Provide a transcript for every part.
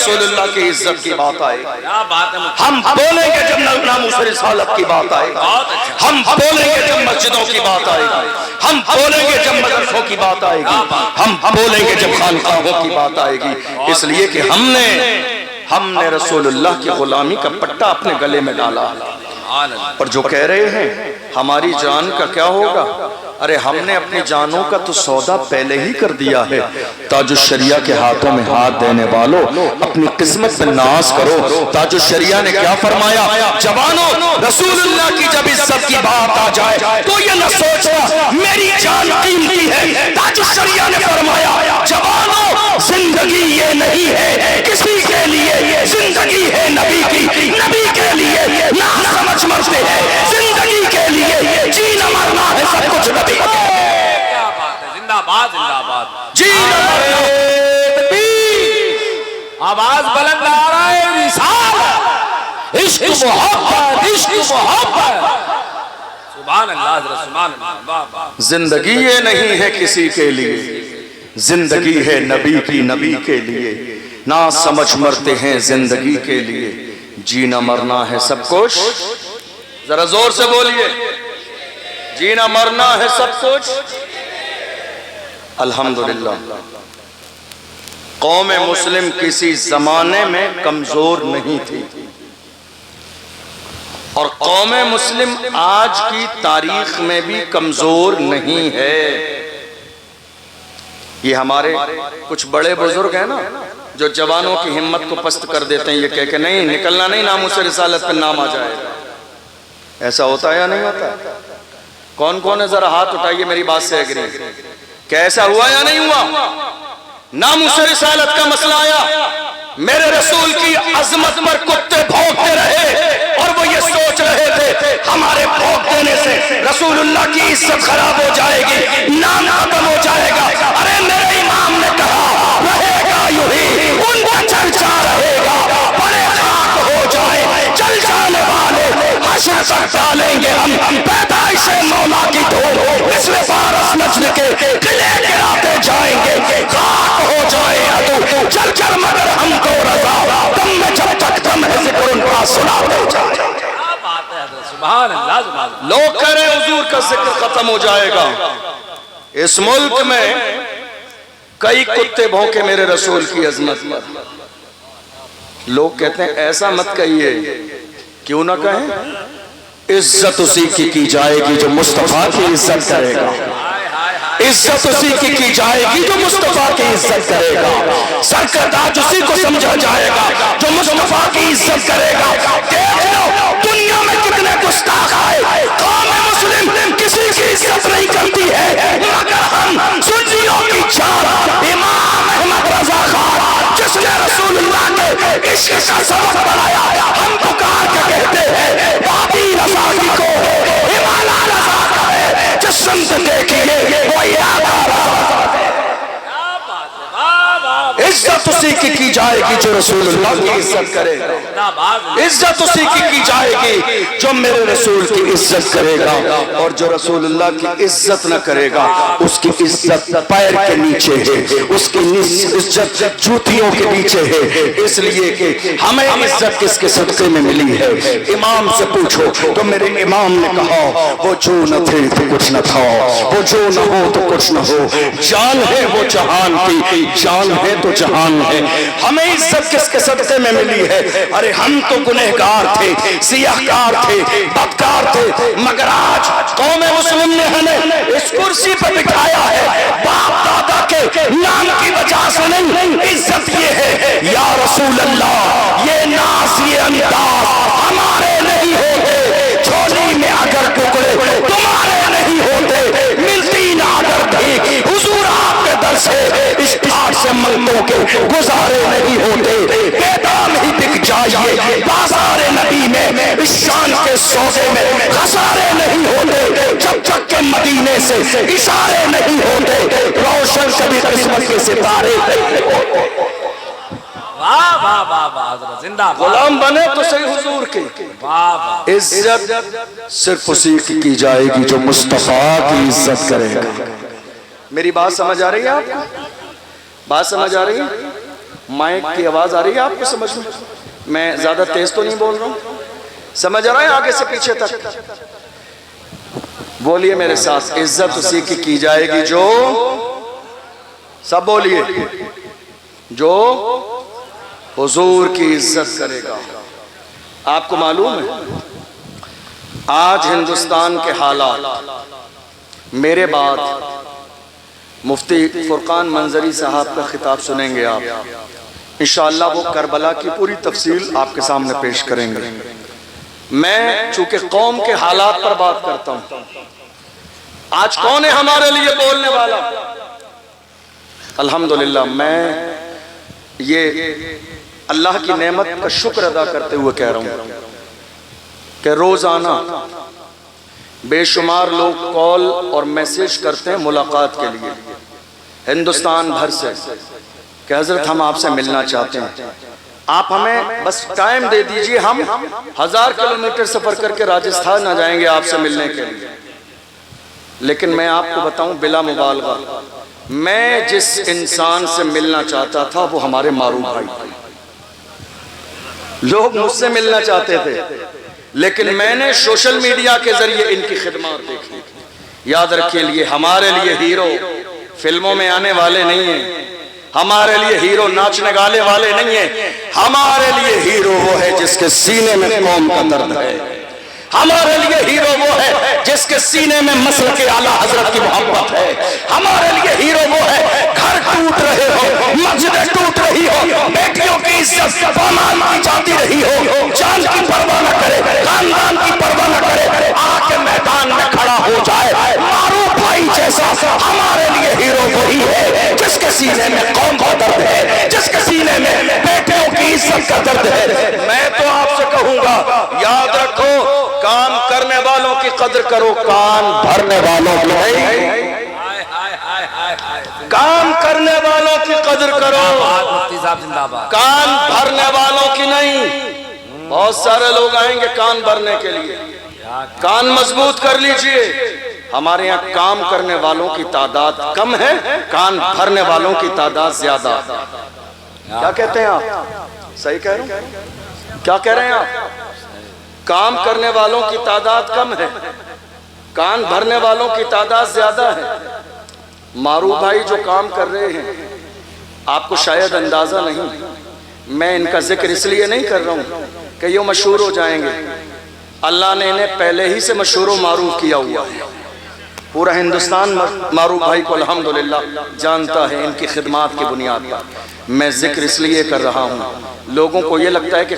رسول اللہ کی عزت کی بات آئے گی، ہم بولیں گے جب ناموس رسالت کی بات آئے گی، ہم بولیں گے جب مسجدوں کی بات آئے گی، ہم بولیں گے جب مدرسوں کی بات آئے گی، ہم بولیں گے جب خانقاہوں کی بات آئے گی، اس لیے کہ ہم نے رسول اللہ کی غلامی کا پٹا اپنے گلے میں ڈالا۔ اور جو کہہ رہے ہیں ہماری جان کا کیا ہوگا، ارے ہم نے اپنی جانوں کا تو سودا پہلے ہی کر دیا ہے۔ تاج الشریعہ کے ہاتھوں میں ہاتھ دینے والوں اپنی قسمت پہ ناز کرو۔ تاج الشریعہ نے کیا فرمایا، جوانوں رسول اللہ کی جب عزت کی بات آ جائے تو یہ نہ سوچنا میری جان قیمتی ہے۔ تاج الشریعہ نے فرمایا جوانوں زندگی یہ نہیں ہے کسی کے لیے، زندگی ہے نبی کی، نبی کے لیے نہ سمجھ مرتے ہیں، زندگی کے لیے جینا مرنا ہے سب کچھ نبی کے۔ کیا بات ہے، زندہ باد زندہ باد، جینا مرنا آواز بلند آ رہا ہے، رسالت، عشق محبت، عشق محبت، سبحان اللہ حضرت، سبحان اللہ۔ زندگی یہ نہیں ہے کسی کے لیے، زندگی ہے نبی کی، نبی کے لیے نہ سمجھ مرتے ہیں، زندگی کے لیے جینا مرنا ہے سب کچھ۔ ذرا زور سے بولیے، جینا مرنا ہے سب کچھ۔ الحمدللہ قوم مسلم کسی زمانے میں کمزور نہیں تھی، اور قوم مسلم آج کی تاریخ میں بھی کمزور نہیں ہے۔ یہ ہمارے کچھ بڑے بزرگ ہیں نا جو جوانوں کی ہمت کو پست کر دیتے ہیں، یہ کہہ کہ نہیں نکلنا نہیں، ناموس رسالت پہ نام آ جائے گا۔ ایسا ہوتا ہے یا نہیں ہوتا؟ کون کون ہے ذرا ہاتھ اٹھائیے میری بات سے ایگری کہ ایسا ہوا یا نہیں ہوا؟ ناموس رسالت کا مسئلہ آیا، میرے رسول کی عظمت پر کتے بھونکتے رہے اور وہ یہ سوچ رہے تھے ہمارے بھونک دینے سے رسول اللہ کی عزت خراب ہو جائے گی، نام ختم ہو جائے گا۔ ارے میرے امام نے کہا رہے گا یوں ہی، ان کا چرچا رہے گا، بڑے خاک ہو جائے چل جانے والے حشر تک ڈالیں گے ہم پیدائش مولا کی دھول، مثل فارس نجد کے قلعے گراتے جائیں گے، خاک ہو جائے عدو چل چل مگر ہم کو رضا، دم میں جب تک دم ہے ذکر ان کا سناتے جائیں۔ کیا بات ہے حضرت، سبحان اللہ سبحان اللہ۔ لوگ کہہ رہے ہیں حضور کا ذکر ختم ہو جائے گا، اس ملک میں کئی کتے بھونکے میرے رسول کی عظمت پر۔ لوگ کہتے ہیں ایسا مت کہیے، کیوں نہ کہیں؟ عزت اسی کی جائے گی جو مصطفیٰ کی عزت کرے گا، عزت اسی کی جائے گی جو مصطفیٰ کی عزت کرے گا، سرکرداج اسی کو سمجھا جائے گا جو مصطفیٰ کی عزت کرے گا۔ دیکھ لو دنیا میں کتنے گستاخ آئے، قوم مسلم کسی کی عزت نہیں کرتی ہے مگر ہم سنیوں کی جان امام احمد رضا خان جس نے رسول اللہ کے عشق کا سبب بنایا، ہم پکار کے کہتے ہیں بابی رضا کی کو ہمالا رضا کا ہے، جس سمت دیکھئے وہ ارادہ رضا ہے۔ عزت اسی کی جائے گی جو رسول اللہ کی عزت کرے گا، عزت اسی کی جائے گی جو میرے رسول کی عزت کرے گا، اور جو رسول اللہ کی عزت نہ کرے گا اس کی عزت پیر کے نیچے ہے، اس کی عزت جوتیوں کے نیچے ہے۔ اس لیے کہ ہمیں عزت کس کے صدقے میں ملی ہے؟ امام سے پوچھو تو میرے امام نے کہا وہ جو نہ تھے تو کچھ نہ تھا، وہ جو نہ ہو تو کچھ نہ ہو، جان ہے وہ جہان کی، جان ہے تو جہان ہے۔ ہمیں عزت کس کے صدقے میں ملی ہے؟ ارے ہم تو گنہگار تھے، سیاہکار تھے، بدکار تھے، مگر آج قوم مسلم نے ہمیں اس کرسی پر بٹھایا ہے باپ دادا کے نام کی وجہ سے نہیں، عزت یہ ہے یا رسول اللہ یہ ناز یہ انداز ہمارے نہیں ہوتے، جھولی میں اگر ٹکڑے تمہارے نہیں ہوتے، ملتی نہ اگر بھیک حضور آپ کے در سے اشتہار سے ملتوں کے گزارے نہیں ہوتے، بیدام ہی بک جائیے بازار نبی میں اس شان کے سوزے میں خسارے نہیں ہوتے، جب تک کہ مدینے سے اشارے نہیں ہوتے، روشن کبھی قسمت کے ستارے نہیں ہوتے۔ واہ واہ واہ واہ حضرت، زندہ باد۔ غلام بنے تو صحیح حضور کی، واہ واہ، عزت صرف اسی کی جائے گی جو مصطفیٰ کی عزت کرے گا۔ میری بات سمجھ آ رہی ہے آپ کو؟ بات سمجھ آ رہی ہے؟ مائک کی آواز آ رہی ہے آپ کو سمجھ میں زیادہ تیز تو نہیں بول رہا ہوں؟ سمجھ رہے ہیں آگے سے پیچھے تک؟ بولیے میرے ساتھ، عزت اسی کی جائے گی جو، سب بولیے، جو حضور کی عزت کرے گا۔ آپ کو معلوم ہے آج ہندوستان کے حالات، میرے بعد مفتی فرقان منظری صاحب کا خطاب سنیں گے آپ، انشاءاللہ وہ کربلا کی پوری تفصیل آپ کے سامنے پیش کریں گے۔ میں چونکہ قوم کے حالات پر بات کرتا ہوں، آج کون ہے ہمارے لیے بولنے والا؟ الحمدللہ میں یہ اللہ کی نعمت کا شکر ادا کرتے ہوئے کہہ رہا ہوں کہ روزانہ بے شمار لوگ کال اور میسیج کرتے ہیں ملاقات کے لیے ہندوستان بھر سے کہ حضرت ہم آپ سے ملنا چاہتے ہیں، آپ ہمیں بس ٹائم دے دیجئے، ہم 1000 کلومیٹر سفر کر کے راجستھان نہ جائیں گے آپ سے ملنے کے لیے۔ لیکن میں آپ کو بتاؤں بلا مبالغہ، میں جس انسان سے ملنا چاہتا تھا وہ ہمارے معروف بھائی، لوگ مجھ سے ملنا چاہتے تھے لیکن میں نے سوشل میڈیا کے ذریعے ان کی خدمات دیکھی۔ یاد رکھیے لیے ہمارے لیے ہیرو فلموں میں آنے والے نہیں ہیں، ہمارے لیے ہیرو ناچنے گانے والے نہیں ہیں، ہمارے لیے ہیرو وہ ہے جس کے سینے میں قوم کا درد ہے، ہمارے لیے ہیرو وہ ہے جس کے سینے میں مسلک اعلیٰ حضرت کی محبت ہے، ہمارے لیے ہیرو وہ ہے گھر ٹوٹ رہے ہو، مسجدیں ٹوٹ رہی ہو، بیٹیوں کی عزت پامال کی جاتی رہی ہو، جان کی پرواہ نہ کرے، خاندان کی پرواہ نہ کرے، آ کے میدان میں کھڑا ہو جائے معروف بھائی جیسا، ہمارے لیے ہیرو وہی ہے جس کے سینے میں قوم کا درد ہے، جس کے سینے میں بیٹیوں کی عزت کا درد ہے۔ میں تو آپ سے کہوں گا یاد رکھو، کام کرنے والوں کی قدر کرو، کان بھرنے والوں کی نہیں، کام کرنے والوں کی قدر کرو، کان بھرنے والوں کی نہیں۔ بہت سارے لوگ آئیں گے کان بھرنے کے لیے، کان مضبوط کر لیجئے، ہمارے یہاں کام کرنے والوں کی تعداد کم ہے، کان بھرنے والوں کی تعداد زیادہ۔ کیا کہتے ہیں آپ؟ صحیح کہہ رہے ہیں؟ کیا کہہ رہے ہیں آپ؟ کام کرنے والوں کی تعداد کم ہے، کان بھرنے والوں کی تعداد زیادہ ہے۔ معروف بھائی جو کام کر رہے ہیں آپ کو شاید اندازہ نہیں، میں ان کا ذکر اس لیے نہیں کر رہا ہوں کہ یہ مشہور ہو جائیں گے، اللہ نے انہیں پہلے ہی سے مشہور و معروف کیا ہوا ہے، پورا ہندوستان معروف بھائی کو الحمدللہ جانتا ہے ان کی خدمات کی بنیاد پر۔ میں ذکر اس لیے کر رہا ہوں، لوگوں کو یہ لگتا ہے کہ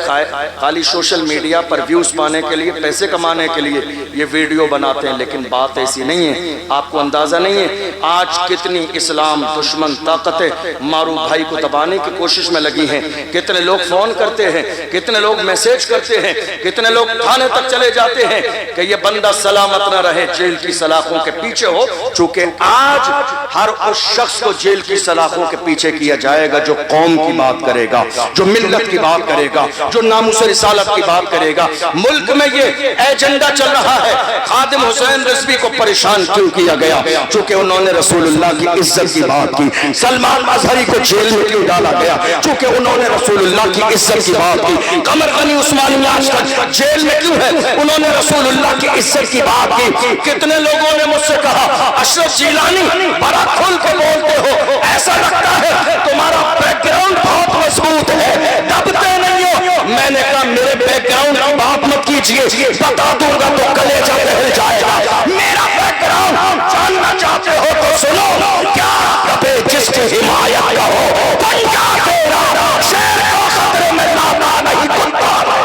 خالی سوشل میڈیا پر ویوز پانے کے لیے، پیسے کمانے کے لیے یہ ویڈیو بناتے ہیں، لیکن بات ایسی نہیں ہے، آپ کو اندازہ نہیں ہے آج کتنی اسلام دشمن طاقتیں معروف بھائی کو دبانے کی کوشش میں لگی ہیں، کتنے لوگ فون کرتے ہیں، کتنے لوگ میسیج کرتے ہیں، کتنے لوگ تھانے تک چلے جاتے ہیں کہ یہ بندہ سلامت نہ رہے، جیل کی سلاخوں کے پیچھے ہو، چونکہ آج ہر اس شخص کو جیل کی سلاخوں کے پیچھے کیا جائے گا جو قوم کی بات کرے گا، جو ملت کی بات کرے گا، جو ناموس رسالت کی بات کرے گا۔ ملک میں یہ ایجنڈا چل رہا ہے، خادم حسین رضوی کو پریشان کیوں کیا گیا؟ چونکہ انہوں نے رسول اللہ کی عزت کی بات کی۔ سلمان اظہری کو جیل میں کیوں ڈالا گیا؟ چونکہ انہوں نے رسول اللہ کی عزت کی بات کی۔ قمر غنی عثمانی آج تک جیل میں کیوں ہے؟ انہوں نے رسول اللہ کی عزت کی بات کی۔ کتنے لوگوں نے مجھ سے کہا اشرف جیلانی بڑا کھل کے بولتے ہو، ایسا لگتا ہے تمہارا بیک گراؤنڈ بہت مضبوط ہے، دبتے نہیں ہو۔ میں نے کہا میرے بیک گراؤنڈ کی بات مت کیجئے، بتا دوں گا تو کلیجہ دہل جائے گا۔ میرا بیک گراؤنڈ جاننا چاہتے ہو تو سنو، کیا کبھی جس کی حمایت کا ہو پنجا تیرا، شیر کو خطرے میں لانا نہیں کتا ہے۔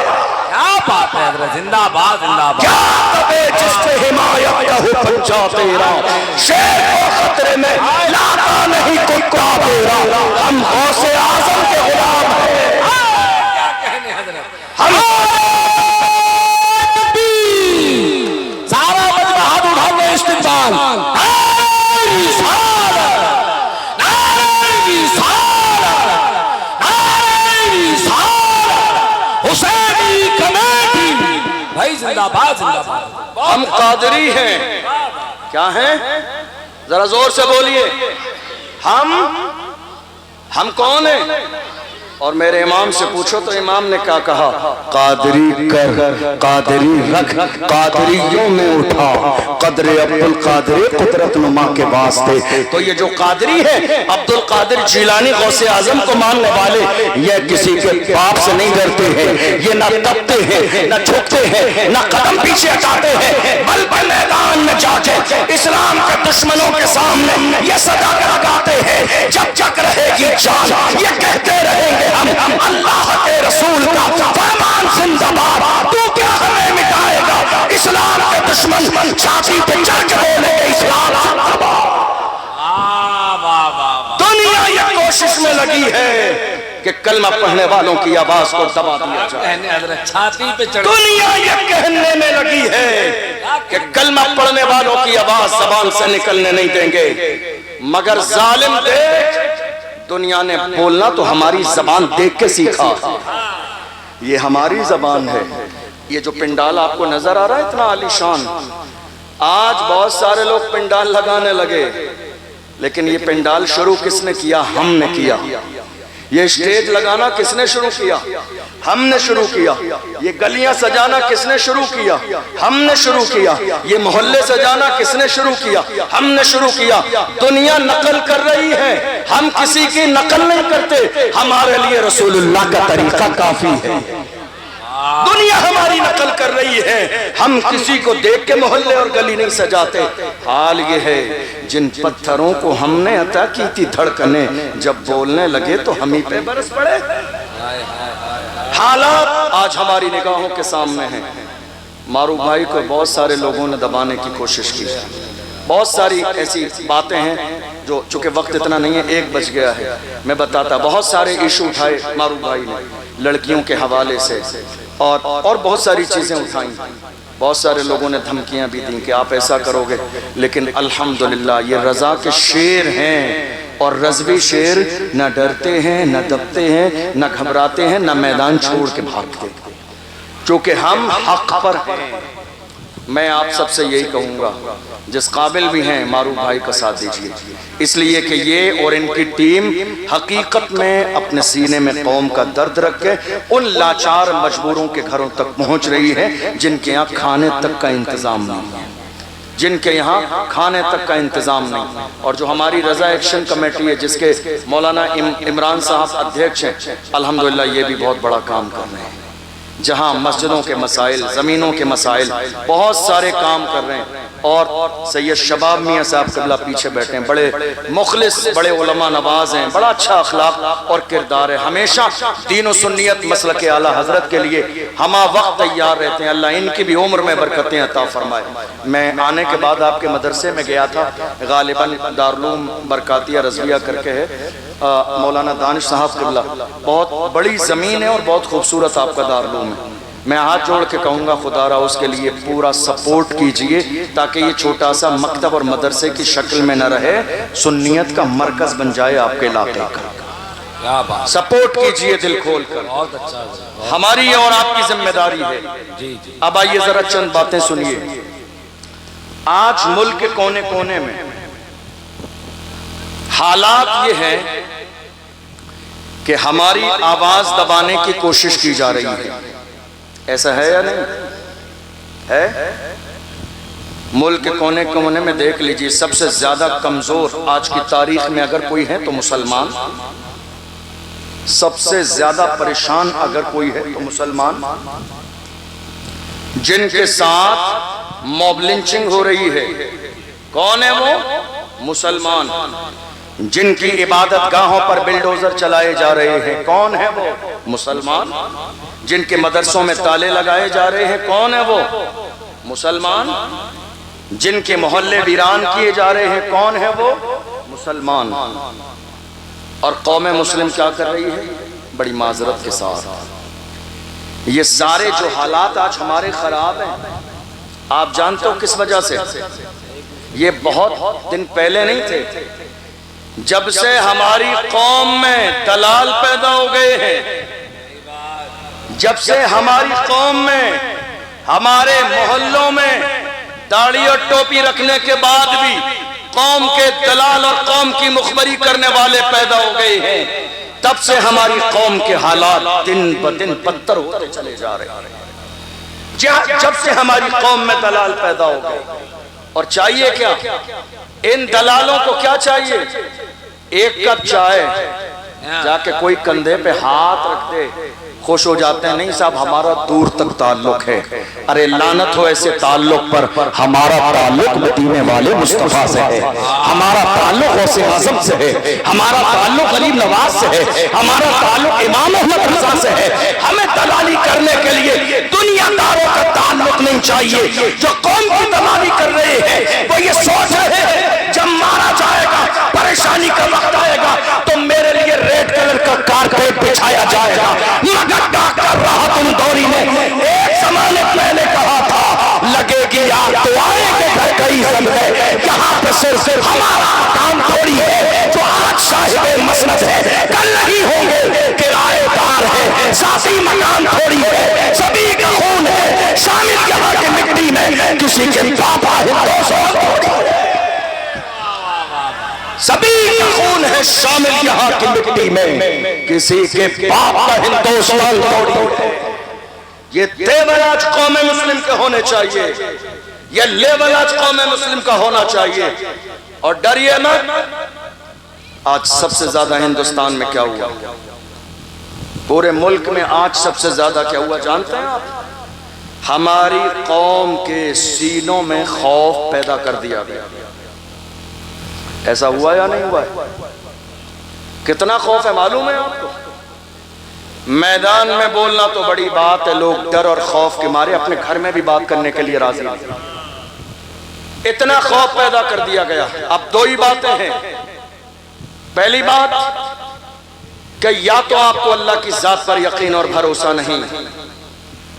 کیا بات ہے حضرت، زندہ باد زندہ باد۔ کیا کبھی جس کی حمایت کا ہو پنجا تیرا، شیر کو خطرے میں لانا نہیں کتا تیرا۔ ہم غوث اعظم کے غلام ہیں، کیا کہنے حضرت، سارا مجمع ہاتھ اٹھا کے استقبال، حسینی کمیٹی بھائی زندہ باد زندہ باد۔ ہم قادری ہیں، کیا ہیں؟ ذرا زور سے بولیے، ہم کون ہیں؟ اور میرے امام سے پوچھو تو امام نے کیا کہا؟ قادری کر قادری رکھ قادریوں میں اٹھا قدر عبدالقادر قدرت نما کے واسطے۔ تو یہ جو قادری ہے عبدالقادر جیلانی غوث اعظم کو ماننے والے، یہ کسی کے باپ سے نہیں ڈرتے ہیں، یہ نہ دبتے ہیں نہ جھکتے ہیں نہ قدم پیچھے ہٹاتے ہیں، بلکہ میدان میں جا کے اسلام کے دشمنوں کے سامنے یہ صدا لگاتے ہیں جب تک رہے گی جان یہ کہتے رہیں گے ہم اللہ کے رسول کا فرمان زندہ باد، تو کیا ہمیں مٹائے گا؟ اسلام کے دشمن چھاتی پہ چڑھ کے بولے اسلام زندہ باد۔ دنیا یہ کوشش میں لگی ہے کہ کلمہ پڑھنے والوں کی آواز کو دبا دیا جائے، چھاتی پہ چڑھ دنیا یہ کہنے میں لگی ہے کہ کلمہ پڑھنے والوں کی آواز زبان سے نکلنے نہیں دیں گے، مگر ظالم دیکھ دنیا نے بولنا تو ہماری زبان دیکھ کے سیکھا، یہ ہماری زبان ہے۔ یہ جو پنڈال آپ کو نظر آ رہا ہے اتنا عالی شان، آج بہت سارے لوگ پنڈال لگانے لگے، لیکن یہ پنڈال شروع کس نے کیا؟ ہم نے کیا۔ یہ اسٹیج لگانا کس نے شروع کیا؟ ہم نے شروع کیا۔ یہ گلیاں سجانا کس نے شروع کیا؟ ہم نے شروع کیا۔ یہ محلے سجانا کس نے شروع کیا؟ ہم نے شروع کیا۔ دنیا نقل کر رہی ہے، ہم کسی کی نقل نہیں کرتے، ہمارے لیے رسول اللہ کا طریقہ کافی ہے۔ دنیا ہماری نقل کر رہی ہے، ہم کسی کو دیکھ کے محلے اور گلی نہیں سجاتے۔ حال یہ ہے جن پتھروں کو ہم نے عطا کی تھی دھڑکنیں، جب بولنے لگے تو ہم ہی پہ برس پڑے۔ حالات آج ہماری نگاہوں کے سامنے ہیں۔ معروف بھائی کو بہت سارے لوگوں نے دبانے کی کوشش کی، بہت ساری ایسی باتیں ہیں جو چونکہ وقت اتنا نہیں ہے، 1 بج گیا ہے، میں بتاتا، بہت سارے ایشو اٹھائے معروف بھائی نے لڑکیوں کے حوالے سے، اور بہت ساری چیزیں اٹھائیں، بہت سارے لوگوں نے دھمکیاں بھی دیں کہ آپ ایسا کرو گے، لیکن الحمدللہ یہ رضا کے شیر ہیں، اور رضوی شیر نہ ڈرتے ہیں نہ دبتے ہیں نہ گھبراتے ہیں نہ میدان چھوڑ کے بھاگتے، چونکہ ہم حق پر ہیں۔ میں آپ سب سے یہی کہوں گا، جس قابل بھی ہیں معروف بھائی کا ساتھ دیجئے، اس لیے کہ یہ اور ان کی ٹیم حقیقت میں اپنے سینے میں قوم کا درد رکھ کے ان لاچار مجبوروں کے گھروں تک پہنچ رہی ہے جن کے یہاں کھانے تک کا انتظام نہیں، جن کے یہاں کھانے تک کا انتظام نہیں۔ اور جو ہماری رضا ایکشن کمیٹی ہے جس کے مولانا عمران صاحب ادھیکش ہیں، الحمدللہ یہ بھی بہت بڑا کام کر رہے ہیں، جہاں مسجدوں کے مسائل، زمینوں کے مسائل، بہت سارے کام کر رہے ہیں۔ اور سید شباب میاں صاحب قبلہ پیچھے بیٹھے ہیں، بڑے مخلص، بڑے علماء نواز ہیں، بڑا اچھا اخلاق اور کردار ہے، ہمیشہ دین و سنیت مسلک اعلیٰ حضرت کے لیے ہمہ وقت تیار رہتے ہیں۔ اللہ ان کی بھی عمر میں برکتیں عطا فرمائے۔ میں آنے کے بعد آپ کے مدرسے میں گیا تھا، غالباً دارالعلوم برکاتیہ رضویہ کر کے ہے، مولانا دانش صاحب قبلہ، بہت بڑی زمین ہے اور بہت خوبصورت آپ کا دارالعلوم ہے۔ میں ہاتھ جوڑ کے کہوں گا خدا را اس کے لیے پورا سپورٹ کیجئے تاکہ یہ چھوٹا سا مکتب اور مدرسے کی شکل میں نہ رہے، سنیت کا مرکز بن جائے آپ کے علاقے کا۔ سپورٹ کیجئے دل کھول کر، ہماری اور آپ کی ذمہ داری ہے۔ اب آئیے ذرا چند باتیں سنیے۔ آج ملک کے کونے کونے میں حالات یہ ہے کہ ہماری آواز دبانے کی کوشش کی جا رہی ہے، ایسا ہے یا نہیں ہے؟ ملک کے کونے کونے میں دیکھ لیجئے، سب سے زیادہ کمزور آج کی تاریخ میں اگر کوئی ہے تو مسلمان، سب سے زیادہ پریشان اگر کوئی ہے تو مسلمان، جن کے ساتھ موب لنچنگ ہو رہی ہے، کون ہے وہ؟ مسلمان۔ جن کی عبادت گاہوں پر بلڈوزر چلائے جا رہے ہیں، کون ہے وہ؟ مسلمان۔ جن کے مدرسوں میں تالے لگائے جا رہے ہیں، کون ہے وہ؟ مسلمان۔ جن کے محلے ویران کیے جا رہے ہیں، کون ہے وہ؟ مسلمان۔ اور قوم مسلم کیا کر رہی ہے؟ بڑی معذرت کے ساتھ یہ سارے جو حالات آج ہمارے خراب ہیں، آپ جانتے ہو کس وجہ سے؟ یہ بہت دن پہلے نہیں تھے، جب سے ہماری قوم میں دلال پیدا ہو گئے ہیں، جب سے ہماری قوم میں، ہمارے محلوں میں داڑھی اور ٹوپی رکھنے کے بعد بھی قوم کے دلال اور قوم کی مخبری کرنے والے پیدا ہو گئے ہیں، تب سے ہماری قوم کے حالات دن بدن بدتر ہوتے چلے جا رہے ہیں. جب سے ہماری قوم میں دلال پیدا ہو گئے. اور چاہیے کیا؟ ان دلالوں کو کیا چاہیے؟ ایک کپ چائے جا کے کوئی کندھے پہ ہاتھ رکھ دے، خوش ہو جاتے ہیں. نہیں صاحب ہمارا دور تک تعلق ہے. ارے لعنت ہو ایسے تعلق پر. ہمارا تعلق مدینے والے مصطفیٰ سے ہے، ہمارا تعلق غوث اعظم سے ہے، ہمارا تعلق غریب نواز سے ہے، ہمارا تعلق امام احمد رضا سے ہے. ہمیں دلالی کرنے کے لیے دنیا داروں کا تعلق نہیں چاہیے. جو قوم کی دلالی کر رہے ہیں وہ یہ سوچ رہے ہیں جب مارا جائے گا، پریشانی کا وقت آئے گا تو میرے لیے ریڈ کلر کا کارپیٹ بچھایا جائے گا. مگر ڈاکٹر راحت اندوری نے ایک زمانے پہلے کہا تھا لگے گی آگ تو آئے گے گھر کئی سب ہے. یہاں پہ صرف ہمارا کام تھوڑی ہے جو آج صاحب مسند ہے کل نہیں ہوں گے کرائے دار ہے. ذاتی مکان تھوڑی ہے، سبھی کا خون ہے شامل یہاں کی مٹی میں. کسی کے پاپا ہندوستان سبھی کا خون ہے شامل یہاں کی مٹی میں، کسی کے باپ کا ہندوستان توڑی ہے. یہ تیور آج قوم مسلم کے ہونے چاہیے، یہ لیول آج قوم مسلم کا ہونا چاہیے. اور ڈریے مت. آج سب سے زیادہ ہندوستان میں کیا ہوا؟ پورے ملک میں آج سب سے زیادہ کیا ہوا جانتے ہیں آپ؟ ہماری قوم کے سینوں میں خوف پیدا کر دیا گیا. ایسا ہوا یا نہیں ہوا ہے؟ کتنا خوف ہے معلوم ہے آپ کو؟ میدان میں بولنا تو بڑی بات ہے، لوگ ڈر اور خوف کے مارے اپنے گھر میں بھی بات کرنے کے لیے راضی ہیں. اتنا خوف پیدا کر دیا گیا. اب دو ہی باتیں ہیں. پہلی بات کہ یا تو آپ کو اللہ کی ذات پر یقین اور بھروسہ نہیں،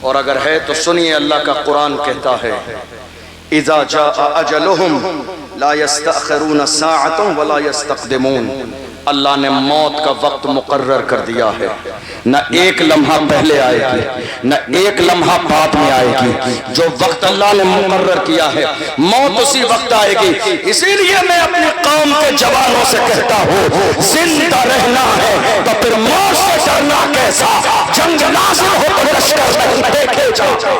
اور اگر ہے تو سنیے اللہ کا قرآن کہتا ہے اذا جاء اجلهم لا يستأخرون ساعة ولا يستقدمون. اللہ نے موت کا وقت مقرر کر دیا ہے. نہ ایک لمحہ پہلے آئے گی نہ ایک لمحہ بعد میں آئے گی. جو وقت اللہ نے مقرر کیا ہے موت اسی وقت آئے گی. اسی لیے میں اپنی قوم کے جوانوں سے کہتا ہوں زندہ رہنا ہے تو پھر موت سے ڈرنا کیسا؟ جنگ نازل ہو تو لشکر نہیں دیکھے جاؤ.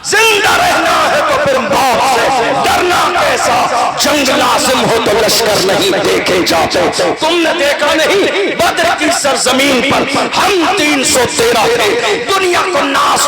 زندہ رہنا ہے تو پھر موت سے ڈرنا کیسا؟ جنگ لازم ہو تو لشکر نہیں دیکھے جاتے. تم نے دیکھا نہیں بدر کی سرزمین پر ہم 313 تھے، دنیا کو ناز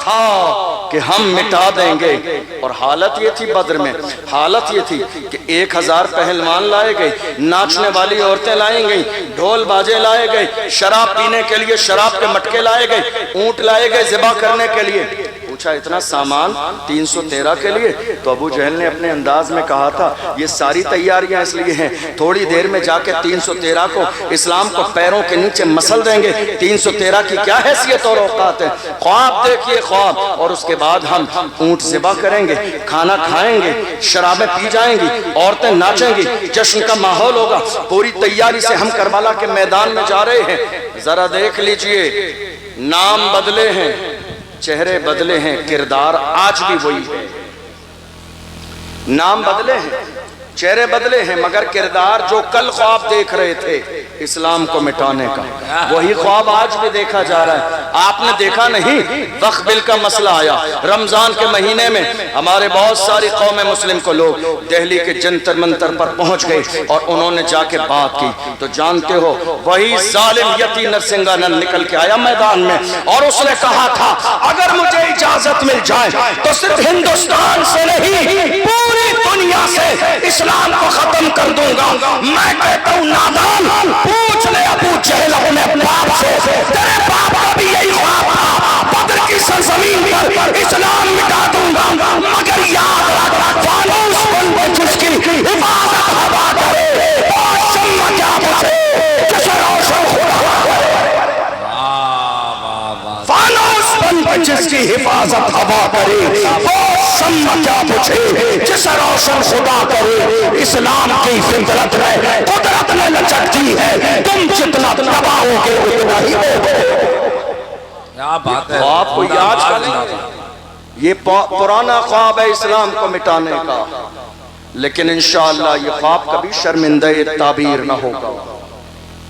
تھا کہ ہم مٹا دیں گے. اور حالت یہ تھی بدر میں، حالت یہ تھی کہ 1000 پہلوان لائے گئے، ناچنے والی عورتیں لائیں گئی، ڈھول باجے لائے گئے، شراب پینے کے لیے شراب کے مٹکے لائے گئے، اونٹ لائے گئے ذبح کرنے کے لیے. پوچھا اتنا سامان 313 کے لیے؟ تو ابو جہل نے اپنے انداز میں کہا تھا یہ ساری تیاریاں اس لیے ہیں تھوڑی دیر میں جا کے 313 کو اسلام کو پیروں کے نیچے مسل دیں گے. 313 کی کیا حیثیت اور اوقات ہے؟ خواب دیکھیے خواب. اور اس کے بعد ہم اونٹ ذبح کریں گے، کھانا کھائیں گے، شرابیں پی جائیں گی، عورتیں ناچیں گی، جشن کا ماحول ہوگا. پوری تیاری سے ہم کربلا کے میدان میں جا رہے ہیں. ذرا دیکھ لیجئے نام بدلے ہیں، چہرے بدلے ہیں، کردار آج بھی وہی ہے. نام بدلے ہیں، چہرے بدلے ہیں، مگر کردار جو کل خواب دیکھ رہے تھے اسلام کو مٹانے کا وہی خواب آج بھی دیکھا جا رہا ہے. آپ نے دیکھا نہیں وقف بل کا مسئلہ آیا رمضان کے مہینے میں، ہمارے بہت ساری قوم مسلم کو لوگ دہلی کے جنتر منتر پر پہنچ گئے اور انہوں نے جا کے بات کی. تو جانتے ہو وہی ظالم یتی نرسنگانند نکل کے آیا میدان میں اور اس نے کہا تھا اگر مجھے اجازت مل جائے تو صرف ہندوستان سے نہیں پوری دنیا سے اسلام کو ختم کر دوں گا. میں کہتا ہوں نادان پوچھ لے ابو جہل اپنے باپ سے، تیرے باپ کا بھی یہی خواب تھا بدر کی سرزمین پر اسلام مٹا دوں گا. مگر یاد رکھ فانوس بن کے جس کی حفاظت ہوا کرے اور شمع کیا بچے جسے روشن خدا کرے. فانوس بن کے جس کی حفاظت ہوا کرے اور شمع کیا بچے جسے روشن خدا کرے. اسلام کی فطرت ہے قدرت نے لچکتی ہے، تم جتنا دباؤ گے اتنا ہی ہوگے. خواب کو یاد کریں، یہ پرانا خواب ہے اسلام کو مٹانے کا، لیکن انشاءاللہ یہ خواب کبھی شرمندہ تعبیر نہ ہوگا.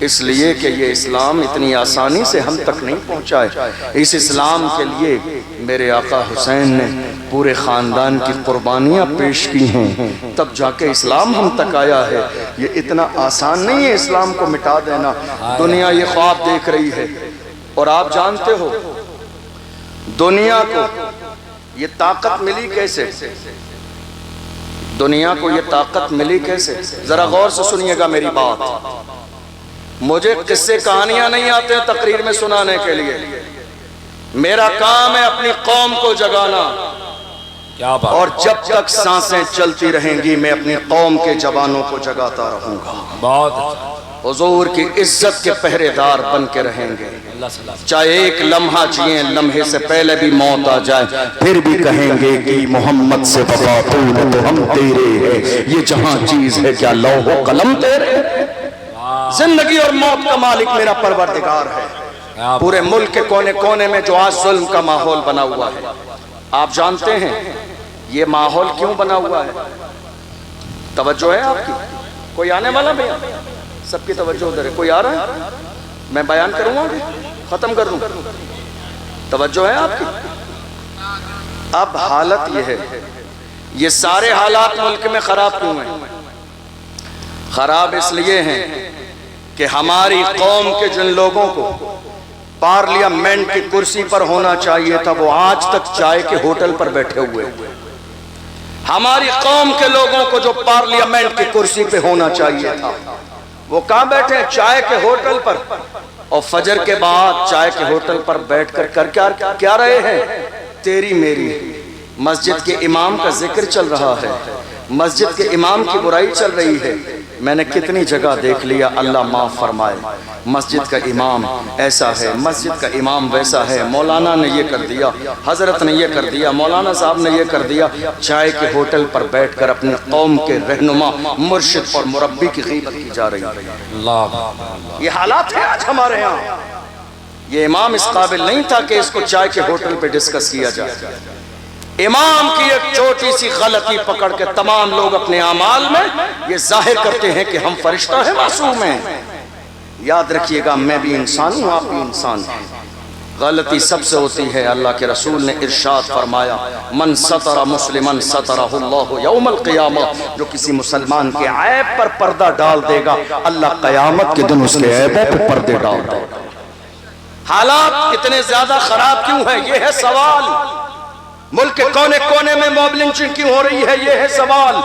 اس لیے کہ یہ اسلام اتنی آسانی سے ہم تک نہیں پہنچا ہے۔ اس اسلام کے لیے میرے آقا حسین نے پورے خاندان کی قربانیاں پیش کی ہیں، تب جا کے اسلام ہم تک آیا ہے۔ یہ اتنا آسان نہیں ہے اسلام کو مٹا دینا۔ دنیا یہ خواب دیکھ رہی ہے، اور آپ جانتے ہو دنیا کو یہ طاقت ملی کیسے؟ دنیا کو یہ طاقت ملی کیسے؟ ذرا غور سے سنیے گا میری بات۔ مجھے قصے کہانیاں نہیں آتے ہیں تقریر میں سنانے کے لیے، میرا کام ہے اپنی قوم کو جگانا، اور جب تک سانسیں چلتی رہیں گی میں اپنی قوم کے جوانوں کو جگاتا رہوں گا۔ بہت حضور کی عزت کے پہرے دار بن کے رہیں گے، چاہے ایک لمحہ جئیں، لمحے سے پہلے بھی موت آ جائے پھر بھی کہیں گے کہ محمد سے وفا تو ہم تیرے ہیں، یہ جہاں چیز ہے کیا لوح و قلم تیرے؟ زندگی اور موت کا مالک میرا پروردگار ہے۔ پورے ملک کے کونے کونے میں جو آج ظلم کا ماحول بنا ہوا ہے، آپ جانتے ہیں یہ ماحول کیوں بنا ہوا ہے؟ توجہ ہے آپ کی؟ کوئی آنے والا بھی؟ سب کی توجہ ادھر ہے، کوئی آ رہا ہے؟ میں بیان کروں گا، ختم کر دوں؟ توجہ ہے آپ کی؟ اب حالت یہ ہے، یہ سارے حالات ملک میں خراب کیوں ہیں؟ خراب اس لیے ہیں کہ ہماری قوم کے جن لوگوں کو پارلیمنٹ کی کرسی پر ہونا چاہیے تھا وہ آج تک چائے کے ہوٹل پر بیٹھے ہوئے۔ ہماری قوم کے لوگوں کو جو پارلیمنٹ کی کرسی پہ ہونا چاہیے تھا وہ کہاں بیٹھے ہیں؟ چائے کے ہوٹل پر، اور فجر کے بعد چائے کے ہوٹل پر بیٹھ کر کیا رہے ہیں؟ تیری میری مسجد کے امام کا ذکر چل رہا ہے، مسجد کے امام کی برائی چل رہی ہے۔ میں نے کتنی جگہ دیکھ لیا، اللہ معاف فرمائے، مسجد کا امام ایسا ہے، مسجد کا امام ویسا ہے، مولانا نے یہ کر دیا، حضرت نے یہ کر دیا، مولانا صاحب نے یہ کر دیا۔ چائے کے ہوٹل پر بیٹھ کر اپنی قوم کے رہنما، مرشد اور مربی کی غیبت کی جا رہی ہے۔ یہ حالات ہیں آج ہمارے ہاں۔ یہ امام اس قابل نہیں تھا کہ اس کو چائے کے ہوٹل پہ ڈسکس کیا جائے۔ امام کی ایک چھوٹی سی غلطی پکڑ کے تمام لوگ اپنے اعمال میں یہ ظاہر کرتے ہیں کہ ہم فرشتہ ہیں، معصوم ہیں۔ یاد رکھیے گا میں بھی انسان ہوں، آپ بھی انسان ہیں، غلطی سب سے ہوتی ہے۔ اللہ کے رسول نے ارشاد فرمایا من ستر مسلمن سترہ اللہ یوم القیامہ، جو کسی مسلمان کے عیب پر پردہ ڈال دے گا اللہ قیامت کے دن اس کے عیبوں پر پردے ڈال دے گا۔ حالات اتنے زیادہ خراب کیوں ہیں؟ یہ ہے سوال۔ ملک کے کونے کونے میں موب لنچنگ کیوں ہو رہی ہے؟ یہ ہے سوال۔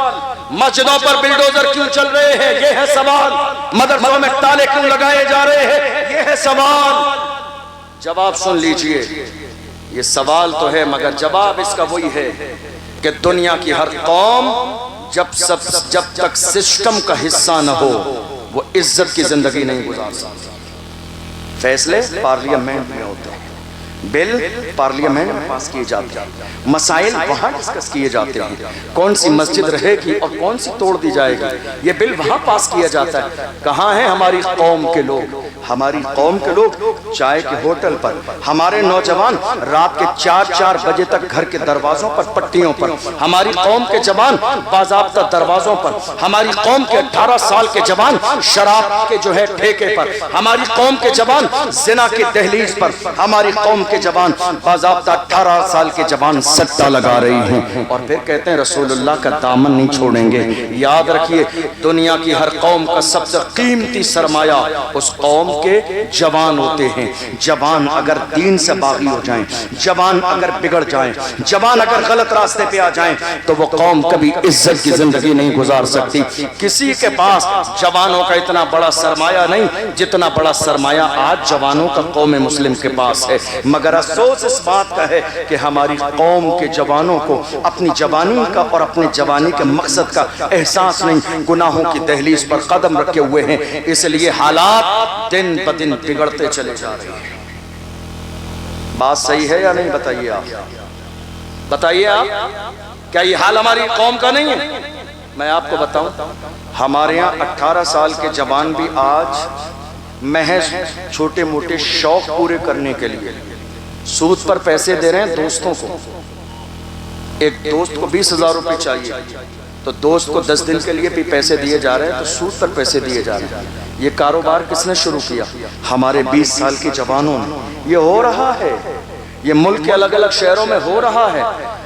مسجدوں پر بلڈوزر کیوں چل رہے ہیں؟ یہ ہے سوال۔ مدرسوں میں تالے کیوں لگائے جا رہے ہیں؟ یہ ہے سوال۔ جواب سن لیجئے، یہ سوال تو ہے مگر جواب اس کا وہی ہے کہ دنیا کی ہر قوم جب تک سسٹم کا حصہ نہ ہو وہ عزت کی زندگی نہیں گزار سکتی۔ فیصلے پارلیمنٹ میں ہوتے ہیں، بل پارلیمنٹ میں پاس کیے جاتے ہیں، مسائل وہاں ڈسکس کیے جاتے ہیں، کون سی مسجد رہے گی اور کون سی توڑ دی جائے گی یہ بل وہاں پاس کیا جاتا ہے۔ کہاں ہیں ہماری قوم کے لوگ؟ ہماری قوم کے لوگ چائے کے ہوٹل پر، ہمارے نوجوان رات کے 4 بجے تک گھر کے دروازوں پر پٹیوں پر، ہماری قوم کے جوان باضابطہ دروازوں پر، ہماری قوم کے 18 سال کے جوان شراب کے جو ہے ٹھیکے پر، ہماری قوم کے جوان زنا کی دہلیز پر، ہماری قوم کے جوان باضابطہ 18 سال کے جوان سٹا لگا رہی ہیں، اور پھر کہتے ہیں رسول اللہ کا دامن نہیں چھوڑیں گے۔ یاد رکھیے دنیا کی ہر قوم کا سب سے قیمتی سرمایہ اس قوم کے جوان ہوتے ہیں۔ جوان اگر دین سے باغی ہو جائیں، جوان اگر بگڑ جائیں، جوان اگر غلط راستے پہ آ جائیں تو وہ قوم کبھی عزت کی زندگی نہیں گزار سکتی۔ کسی کے پاس جوانوں کا اتنا بڑا سرمایہ نہیں جتنا بڑا سرمایہ آج جوانوں کا قوم مسلم کے پاس ہے، مگر افسوس اس بات کا ہے کہ ہماری قوم کے جوانوں کو اپنی جوانی کا اور اپنے جوانی کے مقصد کا احساس نہیں، گناہوں کی دہلیز پر قدم رکھے ہوئے ہیں، اس لیے حالات دن بدن بگڑتے چلے جا رہے ہیں۔ بات صحیح ہے یا نہیں؟ بتائیے آپ، بتائیے آپ، کیا یہ حال ہماری قوم کا نہیں ہے؟ میں آپ کو بتاؤں ہمارے یہاں 18 سال کے جوان بھی آج محض چھوٹے موٹے شوق پورے کرنے کے لیے سود پر پیسے دے رہے ہیں دوستوں کو۔ ایک دوست کو 20,000 روپے چاہیے تو دوست کو 10 دن کے لیے بھی پیسے دیے جا رہے ہیں، تو سود پر پیسے دیے جا رہے ہیں۔ یہ کاروبار کس نے شروع کیا؟ ہمارے 20 سال کے جوانوں نے. یہ ہو رہا ہے، یہ ملک کے الگ الگ شہروں میں ہو رہا ہے.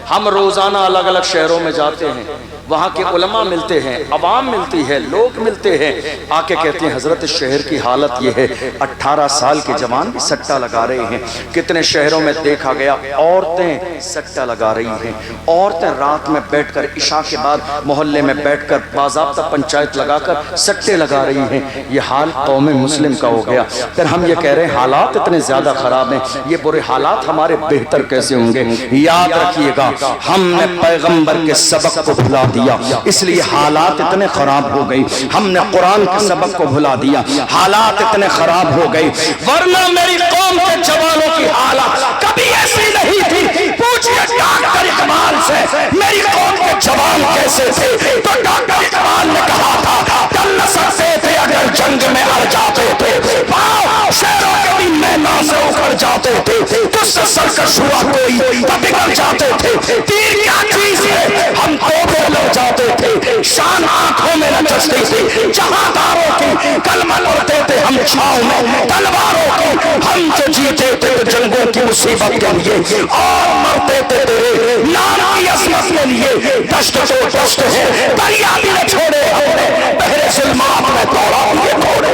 ہم روزانہ الگ الگ شہروں میں جاتے ہیں، وہاں کے علماء ملتے ہیں، عوام ملتی ہے، لوگ ملتے ہیں، آ کے کہتے ہیں حضرت شہر کی حالت یہ ہے. 18 سال کے جوان بھی سٹا لگا رہے ہیں. کتنے شہروں میں دیکھا گیا عورتیں سٹا لگا رہی ہیں. عورتیں رات میں بیٹھ کر عشاء کے بعد محلے میں بیٹھ کر باضابطہ پنچایت لگا کر سٹے لگا رہی ہیں. یہ حال قوم مسلم کا ہو گیا. پھر ہم یہ کہہ رہے ہیں حالات اتنے زیادہ خراب ہیں، یہ برے حالات ہمارے بہتر کیسے ہوں گے؟ یاد رکھیے گا ہم نے پیغمبر کے سبق کو بھلا دیا، اس لیے حالات اتنے خراب ہو گئی. ہم نے قرآن کے سبق کو بھلا دیا، حالات اتنے خراب ہو گئی. ورنہ میری قوم کے جوانوں کی حالات کبھی ایسی نہیں تھی. پوچھئے ڈاکٹر اقبال سے میری قوم کے جوان کیسے تھے، تو ڈاکٹر اقبال نے کہا تھا ڈل نہ سکتے تھے اگر جنگ میں اڑ جاتے تھے، پاؤں شیروں کے بھی میدان سے اکھڑ جاتے تھے، تجھ سے سرکش ہوا کوئی تو بگڑ جاتے تھے. تیر کیا چیز ہے ہم توبے لے جاتے تھے، شان آنکھوں میں نچستی تھی. جہاں داروں کی کلمہ پڑھتے تھے ہم چھاؤں میں تلواروں کی. ہم جو جیتے تھے جنگوں کی مصیبت کے لیے اور مرتے تھے تیرے نام کی عظمت کے لیے. دشت تو دشت ہے، دریا بھی نہ چھوڑے ہم نے، بحر ظلمات میں دوڑا دیے گھوڑے.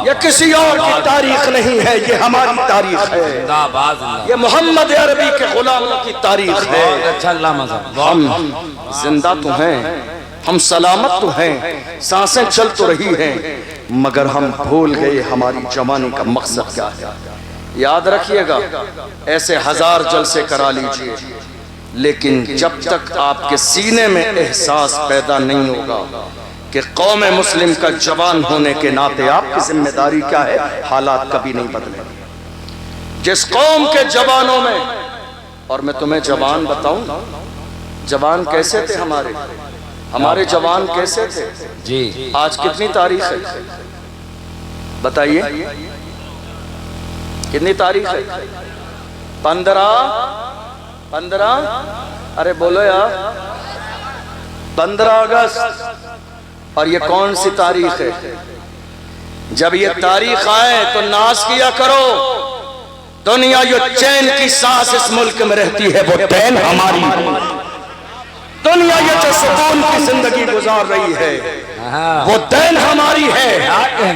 یہ کسی اور کی تاریخ نہیں ہے، یہ ہماری تاریخ ہے. یہ محمد عربی کے غلاموں کی تاریخ ہے. ہم زندہ تو ہیں، ہم سلامت تو ہیں، سانسیں چل تو رہی ہیں، مگر ہم بھول گئے ہماری جوانی کا مقصد کیا ہے. یاد رکھیے گا ایسے 1000 جلسے کرا لیجئے، لیکن جب تک آپ کے سینے میں احساس پیدا نہیں ہوگا کہ قوم مسلم کا جوان ہونے کے ناطے آپ کی ذمہ داری کیا ہے، حالات کبھی نہیں بدلیں. جس قوم کے جوانوں میں، اور میں تمہیں جوان بتاؤں جوان کیسے تھے ہمارے جوان کیسے تھے جی. آج کتنی تاریخ ہے بتائیے، کتنی تاریخ ہے؟ 15 ارے بولو یار، 15 اگست. اور یہ کون سی تاریخ ہے؟ جب یہ تاریخ آئے تو ناز کیا کرو. دنیا جو چین کی سانس اس ملک میں رہتی ہے وہ چین ہماری. دنیا یہ جو سکون کی زندگی گزار رہی ہے وہ دین ہماری ہے.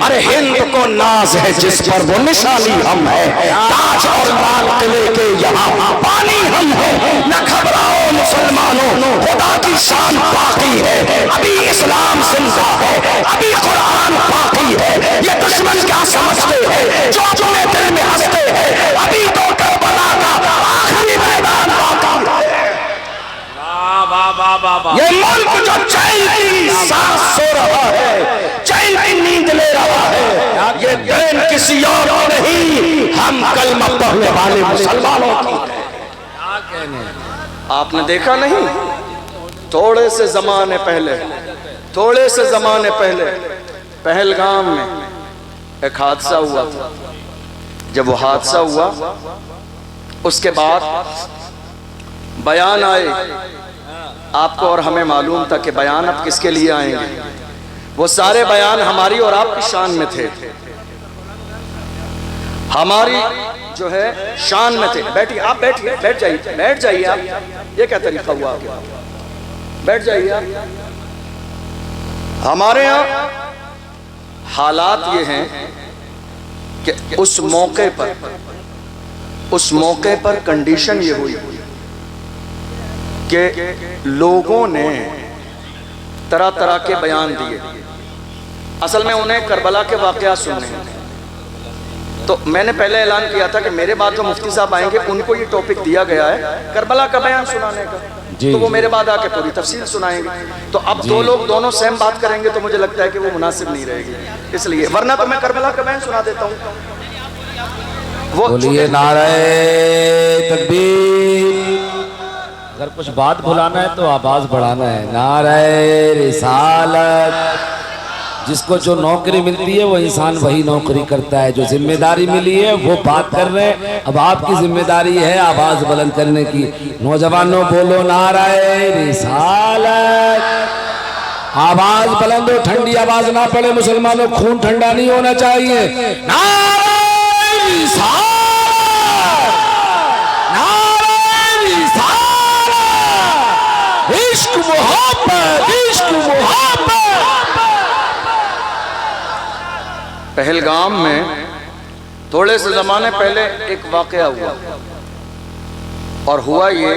ارے ہند کو ناز ہے جس پر وہ نشانی ہم ہے. تاج اور لال قلعے کے یہاں پانی ہم ہیں. نہ گھبراؤ مسلمانوں، خدا کی شان باقی ہے. ابھی اسلام زندہ ہے، ابھی قرآن باقی ہے. یہ دشمن کیا سمجھتے ہیں جو اپنے دل میں ہنستے ہیں، ابھی تو کربلا کا آخری میدان باقی ہے. یہ ملک جو چین کی سانس سو رہا ہے، چین کی نیند لے رہا ہے، یہ دین کسی اور نہیں، ہم کلمہ پڑھنے والے مسلمانوں کی. آپ نے دیکھا نہیں تھوڑے سے زمانے پہلے پہلگام میں ایک حادثہ ہوا تھا. جب وہ حادثہ ہوا اس کے بعد بیان آئے. آپ کو اور ہمیں معلوم تھا کہ بیان اب کس کے لیے آئیں گے. وہ سارے بیان ہماری اور آپ کی شان میں تھے، ہماری جو ہے شان میں تھے. بیٹھیے آپ، بیٹھ جائیے آپ. یہ کیا طریقہ ہوا آپ کا؟ بیٹھ جائیے آپ. ہمارے ہاں حالات یہ ہیں کہ اس موقع پر کنڈیشن یہ ہوئی کہ لوگوں نے طرح طرح کے بیان دیے. اصل میں انہیں کربلا کے واقعات سننے ہیں. تو میں نے پہلے اعلان کیا تھا کہ میرے بعد جو مفتی صاحب آئیں گے ان کو یہ ٹاپک دیا گیا ہے کربلا کا بیان سنانے کا. تو وہ میرے بعد آ کے پوری تفصیل سنائیں گے. تو اب دو لوگ دونوں سیم بات کریں گے تو مجھے لگتا ہے کہ وہ مناسب نہیں رہے گی، اس لیے. ورنہ تو میں کربلا کا بیان سنا دیتا ہوں. بولیے نعرہ تکبیر. اگر کچھ بات بھلانا ہے تو آواز بڑھانا ہے. نعرہ رسالت. جس کو جو نوکری ملتی ہے وہ انسان وہی نوکری کرتا ہے. جو ذمہ داری ملی ہے وہ بات کر رہے ہیں. اب آپ کی ذمہ داری ہے آواز بلند کرنے کی. نوجوانوں بولو نعرہ رسالت. آواز بلند ہو، ٹھنڈی آواز نہ پڑے مسلمانوں، خون ٹھنڈا نہیں ہونا چاہیے. نعرہ رسالت، نعرہ رسالت، عشق محبت، عشق محبت. پہلگام میں تھوڑے سے زمانے پہلے ایک واقعہ ہوا، اور ہوا یہ،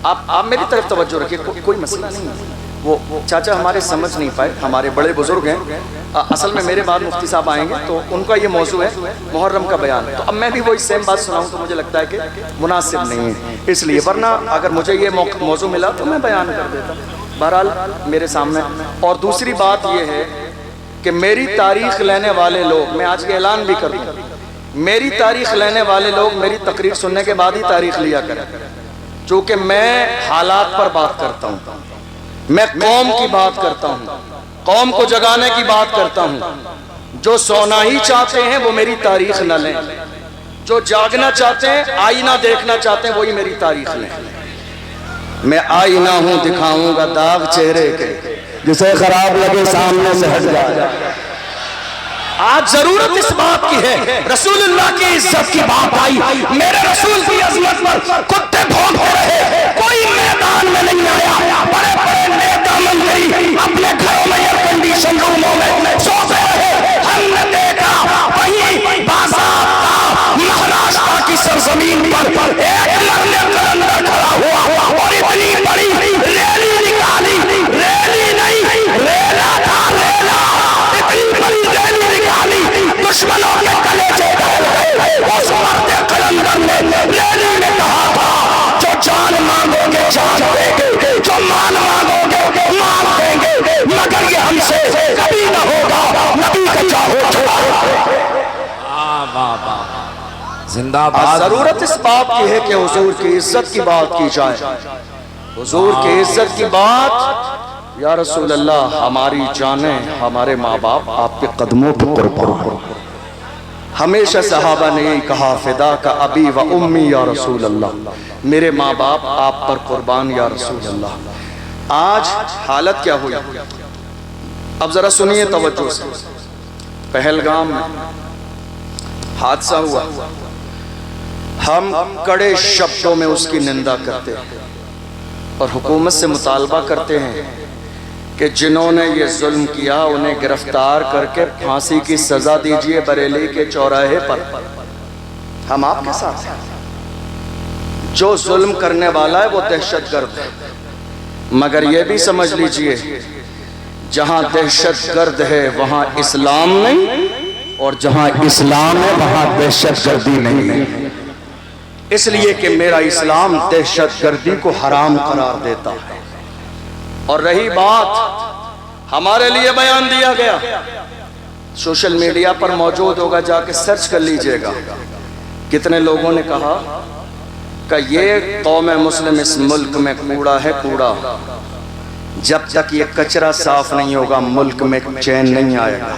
آپ میری طرف توجہ رکھیے، کوئی مسئلہ نہیں ہے. وہ چاچا ہمارے سمجھ نہیں پائے، ہمارے بڑے بزرگ ہیں، اصل میں میرے بعد مفتی صاحب آئیں گے تو ان کا یہ موضوع ہے محرم کا بیان. تو اب میں بھی وہی سیم بات سناؤں تو مجھے لگتا ہے کہ مناسب نہیں ہے، اس لیے، ورنہ اگر مجھے یہ موضوع ملا تو میں بیان کر دیتا. بہرحال میرے سامنے. اور دوسری بات یہ ہے کہ میری تاریخ لینے والے لوگ، میں آج یہ اعلان بھی کروں، میری تاریخ لینے والے لوگ میری تقریر سننے کے بعد ہی تاریخ لیا کریں، چونکہ میں حالات پر بات کرتا ہوں، میں قوم کی بات کرتا ہوں، قوم کو جگانے کی بات کرتا ہوں. جو سونا ہی چاہتے ہیں وہ میری تاریخ نہ لیں، جو جاگنا چاہتے ہیں، آئینہ دیکھنا چاہتے ہیں، وہی میری تاریخ لیں. میں آئینہ ہوں، دکھاؤں گا داغ چہرے کے، جسے خراب لگے سامنے سے ہٹ جائے. آج ضرورت اس بات کی ہے، رسول اللہ کی عزت کی بات آئی، میرے رسول کی عظمت پر کتے بھونکتے رہے، کوئی میدان میں نہیں آیا. بڑے بڑے نیتا منتری اپنے گھروں میں ایئر کنڈیشن روموں میں سوتے رہے. ہم نے دیکھا وہیں باضابطہ مہاراشٹر کی سرزمین پر ایک مرنے کلندر کھڑا ہوا اور اتنی بڑی ریلی نکالی، ریلی نہیں ریلا تھا، ریلا، اتنی بڑی ریلی نکالی، دشمنوں کے کلیجے ڈال گئے. اس مرد کلندر نے ریلی میں کہا تھا جو جان مانگو گے جان دیں گے، جو مان مانگو گے مان دیں گے، مگر یہ ہم سے کبھی نہ ہوگا، نبی کا چاہو چھوڑا. زندہ باد. ضرورت اس بات کی ہے کہ حضور کی عزت کی بات کی جائے، حضور کی عزت کی بات. یا رسول اللہ، ہماری جانیں، ہمارے ماں باپ آپ کے قدموں پر قربان. ہمیشہ صحابہ نے یہی کہا، فدا کا ابی و امی یا رسول اللہ، میرے ماں باپ آپ پر قربان یا رسول اللہ. آج حالت کیا ہوئی؟ اب ذرا سنیے توجہ سے. پہلگام میں حادثہ ہوا، ہم کڑے شبدوں میں اس کی نندا کرتے ہیں اور حکومت سے مطالبہ کرتے ہیں کہ جنہوں نے یہ ظلم کیا انہیں گرفتار کر کے پھانسی کی سزا دیجئے بریلی کے چوراہے پر. ہم آپ کے ساتھ ہیں. جو ظلم کرنے والا ہے وہ دہشت گرد ہے، مگر یہ بھی سمجھ لیجئے جہاں دہشت گرد ہے وہاں اسلام نہیں، اور جہاں اسلام ہے وہاں دہشت گردی نہیں. اس لیے کہ میرا اسلام دہشت گردی کو حرام قرار دیتا ہے. اور رہی بات ہمارے لیے بیان دیا گیا، سوشل میڈیا پر موجود ہوگا، جا کے سرچ کر لیجئے گا. کتنے لوگوں نے کہا کہ یہ قوم مسلم اس ملک میں کوڑا ہے، کوڑا. جب تک یہ کچرا صاف نہیں ہوگا ملک میں چین نہیں آئے گا.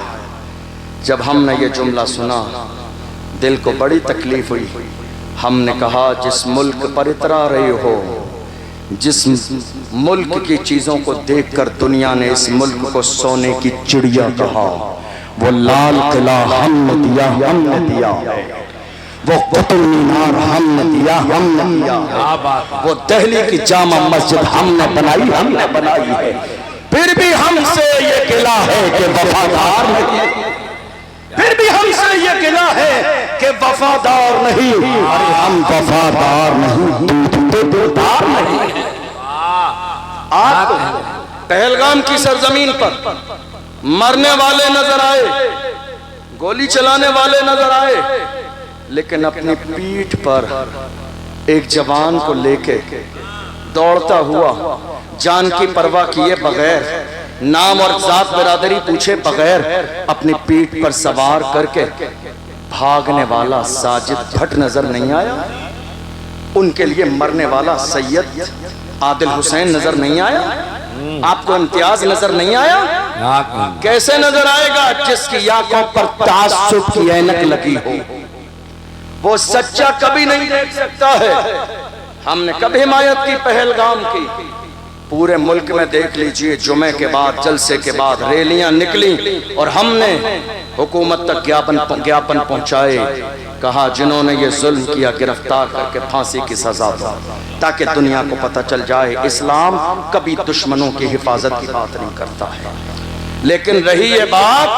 جب ہم نے یہ جملہ سنا دل کو بڑی تکلیف ہوئی. ہم نے کہا جس ملک پر اترا رہے ہو، جس ملک کی چیزوں کو دیکھ کر دنیا نے اس ملک کو سونے کی چڑیا کہا، وہ لال قلعہ ہم نے دیا، ہم نے دیا، وہ قطب مینار ہم نے دیا، ہم نے دیا، وہ دہلی کی جامع مسجد ہم نے بنائی، ہم نے بنائی ہے. پھر بھی ہم سے یہ گلہ ہے کہ وفادار نہیں، پھر بھی ہم سے یہ گلہ ہے کہ وفادار نہیں. ارے ہم وفادار نہیں، دودار نہیں. آپ پہلگام کی سرزمین پر مرنے والے نظر آئے، گولی چلانے والے نظر آئے، لیکن اپنی پیٹھ پر ایک جوان کو لے کے دوڑتا ہوا، جان کی پرواہ کیے بغیر، نام اور ذات برادری پوچھے بغیر، اپنی پیٹھ پر سوار کر کے بھاگنے والا ساجد بھٹ نظر نہیں آیا؟ ان کے لیے مرنے والا سید عادل حسین نظر نہیں آیا؟ آپ کو امتیاز نظر نہیں آیا؟ کیسے نظر آئے گا جس کی آنکھوں پر تعصب کی عینک لگی ہو؟ وہ سچا کبھی نہیں دیکھ سکتا ہے. ہم نے کبھی حمایت کی پہلگام کی، پورے ملک میں دیکھ لیجئے جمعے کے بعد جلسے کے بعد ریلیاں نکلی اور ہم نے حکومت تک گیاپن پہنچائے، کہا جنہوں نے یہ ظلم کیا گرفتار کر کے پھانسی کی سزا دو، تاکہ دنیا کو پتہ چل جائے اسلام کبھی دشمنوں کی حفاظت کی بات نہیں کرتا ہے۔ لیکن رہی یہ بات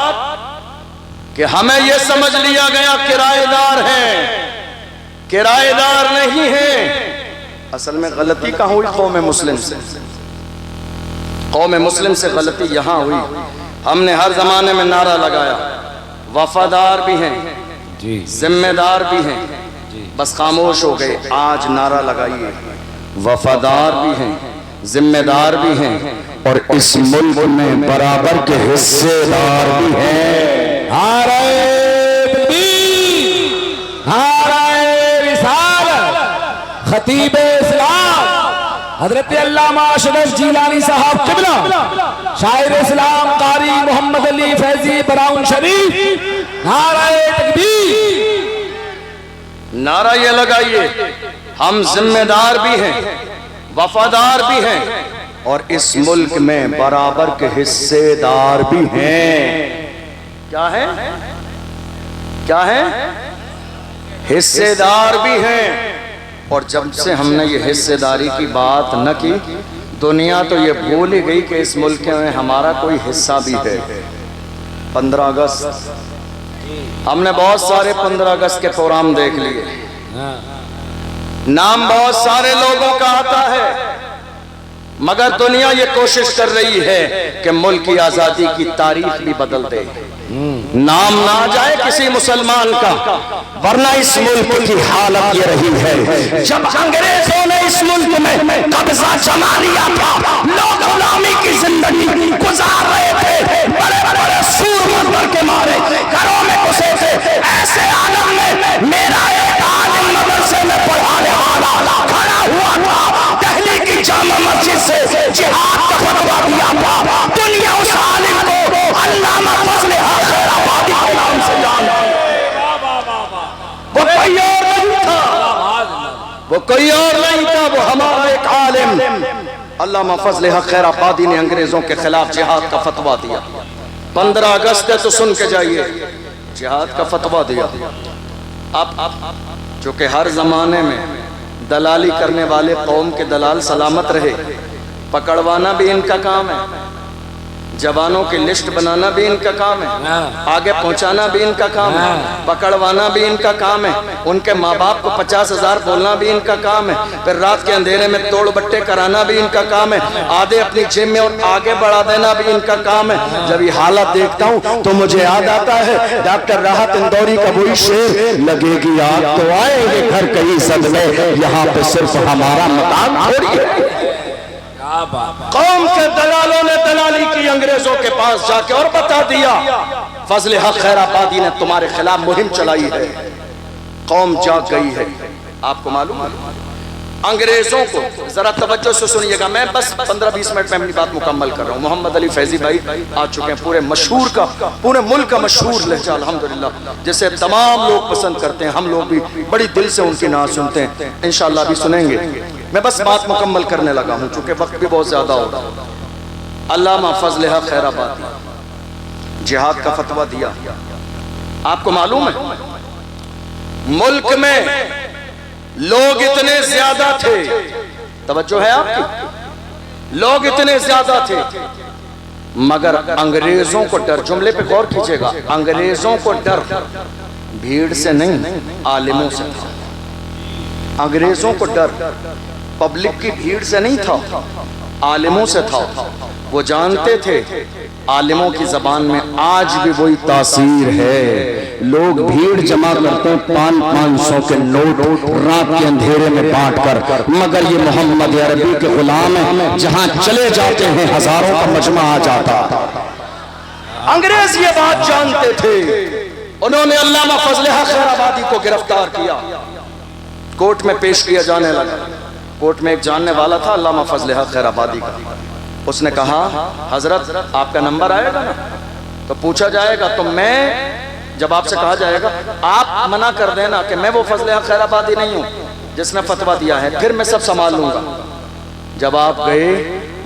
کہ ہمیں یہ سمجھ لیا گیا کرایہ دار ہیں، کرایہ دار نہیں ہیں۔ اصل میں غلطی کہاں ہوئی؟ قوم مسلم سے، قوم مسلم سے غلطی یہاں ہوئی۔ ہم نے ہر زمانے میں نعرہ لگایا وفادار بھی ہیں، ذمہ دار بھی ہیں، بس خاموش ہو گئے۔ آج نعرہ لگائیے وفادار بھی ہیں، ذمہ دار بھی ہیں، اور اس ملک میں برابر کے حصے دار بھی ہیں۔ نعرہ تکبیر، نعرہ رسالت، خطیب اسلام حضرت علامہ اشرف جیلانی صاحب قبلہ، شاعر اسلام قاری محمد علی فیضی براؤن شریف، نعرہ تکبیر۔ نعرہ یہ لگائیے ہم ذمہ دار بھی ہیں، وفادار بھی ہیں، اور اس ملک میں برابر کے حصے دار بھی ہیں۔ کیا ہے؟ کیا ہے؟ حصے دار بھی ہیں۔ اور جب سے ہم نے یہ حصے داری کی بات نہ کی، دنیا تو یہ بھول ہی گئی کہ اس ملک میں ہمارا کوئی حصہ بھی ہے۔ 15 اگست ہم نے بہت سارے 15 اگست کے پروگرام دیکھ لیے، نام بہت سارے لوگوں کا آتا ہے، مگر دنیا یہ کوشش کر رہی ہے کہ ملک کی آزادی کی تاریخ بھی بدل دے، نام نہ آ جائے کسی مسلمان کا، ورنہ اس ملک کی حالت یہ رہی ہے۔ جب انگریزوں نے اس ملک میں قبضہ جما لیا تھا، لوگ غلامی کی زندگی گزار رہے تھے، بڑے بڑے سور مردر کے مارے گھروں میں گھسے تھے، ایسے عالم میں میرا ایک عالم مدرسے میں پڑھانے والا کھڑا ہوا تھا، دہلی کی جامع مسجد سے جہاد کا فتویٰ دیا تھا۔ دنیا اس عالم کو علامہ فضل حق خیر آبادی کے نام سے جانتی ہے۔ وہ کوئی اور نہیں تھا، وہ کوئی اور نہیں تھا، وہ ہمارا ایک عالم علامہ فضل حق خیر آبادی نے انگریزوں کے خلاف جہاد کا فتویٰ دیا۔ 15 اگست ہے تو سن کے جائیے، جہاد کا فتویٰ دیا۔ اب چونکہ ہر زمانے میں دلالی کرنے والے قوم کے دلال سلامت رہے، پکڑوانا بھی ان کا کام ہے، جوانوں کی لسٹ بنانا بھی ان کا کام ہے، آگے پہنچانا بھی ان کا کام ہے، پکڑوانا بھی ان کا کام ہے، ان کے ماں باپ کو 50,000 بولنا بھی ان کا کام ہے، پھر رات کے اندھیرے میں توڑ بٹے کرانا بھی ان کا کام ہے، آدھے اپنی جیب میں اور آگے بڑھا دینا بھی ان کا کام ہے۔ جب یہ حالت دیکھتا ہوں تو مجھے یاد آتا ہے ڈاکٹر راحت اندوری کا وہی شعر، لگے گی آگ تو آئے گے گھر کہیں صدمے، یہاں پہ صرف ہمارا مکان تھوڑی ہے۔ قوم کے دلالوں نے دلالی کی انگریزوں کے پاس جا کے اور بتا دیا فضل حق خیر آبادی نے تمہارے خلاف مہم چلائی ہے، قوم جاگ گئی ہے۔ آپ کو معلوم ہے انگریزوں کو، ذرا توجہ سے سنیے گا، میں بس 15-20 منٹ میں اپنی بات مکمل کر رہا ہوں۔ محمد علی فیضی بھائی آ چکے ہیں، پورے مشہور کا، پورے ملک کا مشہور لہجہ الحمدللہ، جسے تمام لوگ پسند کرتے ہیں، ہم لوگ بھی بڑی دل سے ان کی نعت سنتے ہیں، انشاءاللہ بھی سنیں گے۔ میں بس بات مکمل کرنے لگا ہوں چونکہ وقت بھی بہت زیادہ ہوگا۔ علامہ فضل حق خیر آبادی جہاد کا فتویٰ دیا۔ آپ کو معلوم ہے ملک میں لوگ اتنے زیادہ تھے، توجہ ہے آپ کی، لوگ اتنے زیادہ تھے مگر انگریزوں کو ڈر، جملے پہ غور کیجئے گا، انگریزوں کو ڈر بھیڑ سے نہیں عالموں سے تھا۔ انگریزوں کو ڈر پبلک کی بھیڑ سے نہیں تھا، عالموں سے تھا۔ وہ جانتے تھے عالموں کی زبان میں آج بھی وہی تاثیر ہے، لوگ بھیڑ جمع کرتے ہیں 500 کے نوٹ رات کے اندھیرے میں بانٹ کر، مگر یہ محمد عربی کے غلام ہیں، جہاں چلے جاتے ہیں ہزاروں کا مجمع آ جاتا۔ انگریز یہ بات جانتے تھے، انہوں نے علامہ فضل حق خیر آبادی کو گرفتار کیا، کورٹ میں پیش کیا جانے لگا۔ کورٹ میں ایک جاننے والا تھا علامہ فضل حق خیر آبادی کا، اس نے کہا حضرت آپ کا نمبر آئے گا نا تو پوچھا جائے گا، تو میں جب آپ سے کہا جائے گا آپ منع کر دینا کہ میں وہ فضل حق خیر آبادی نہیں ہوں جس نے فتویٰ دیا ہے، پھر میں سب سنبھال لوں گا۔ جب آپ گئے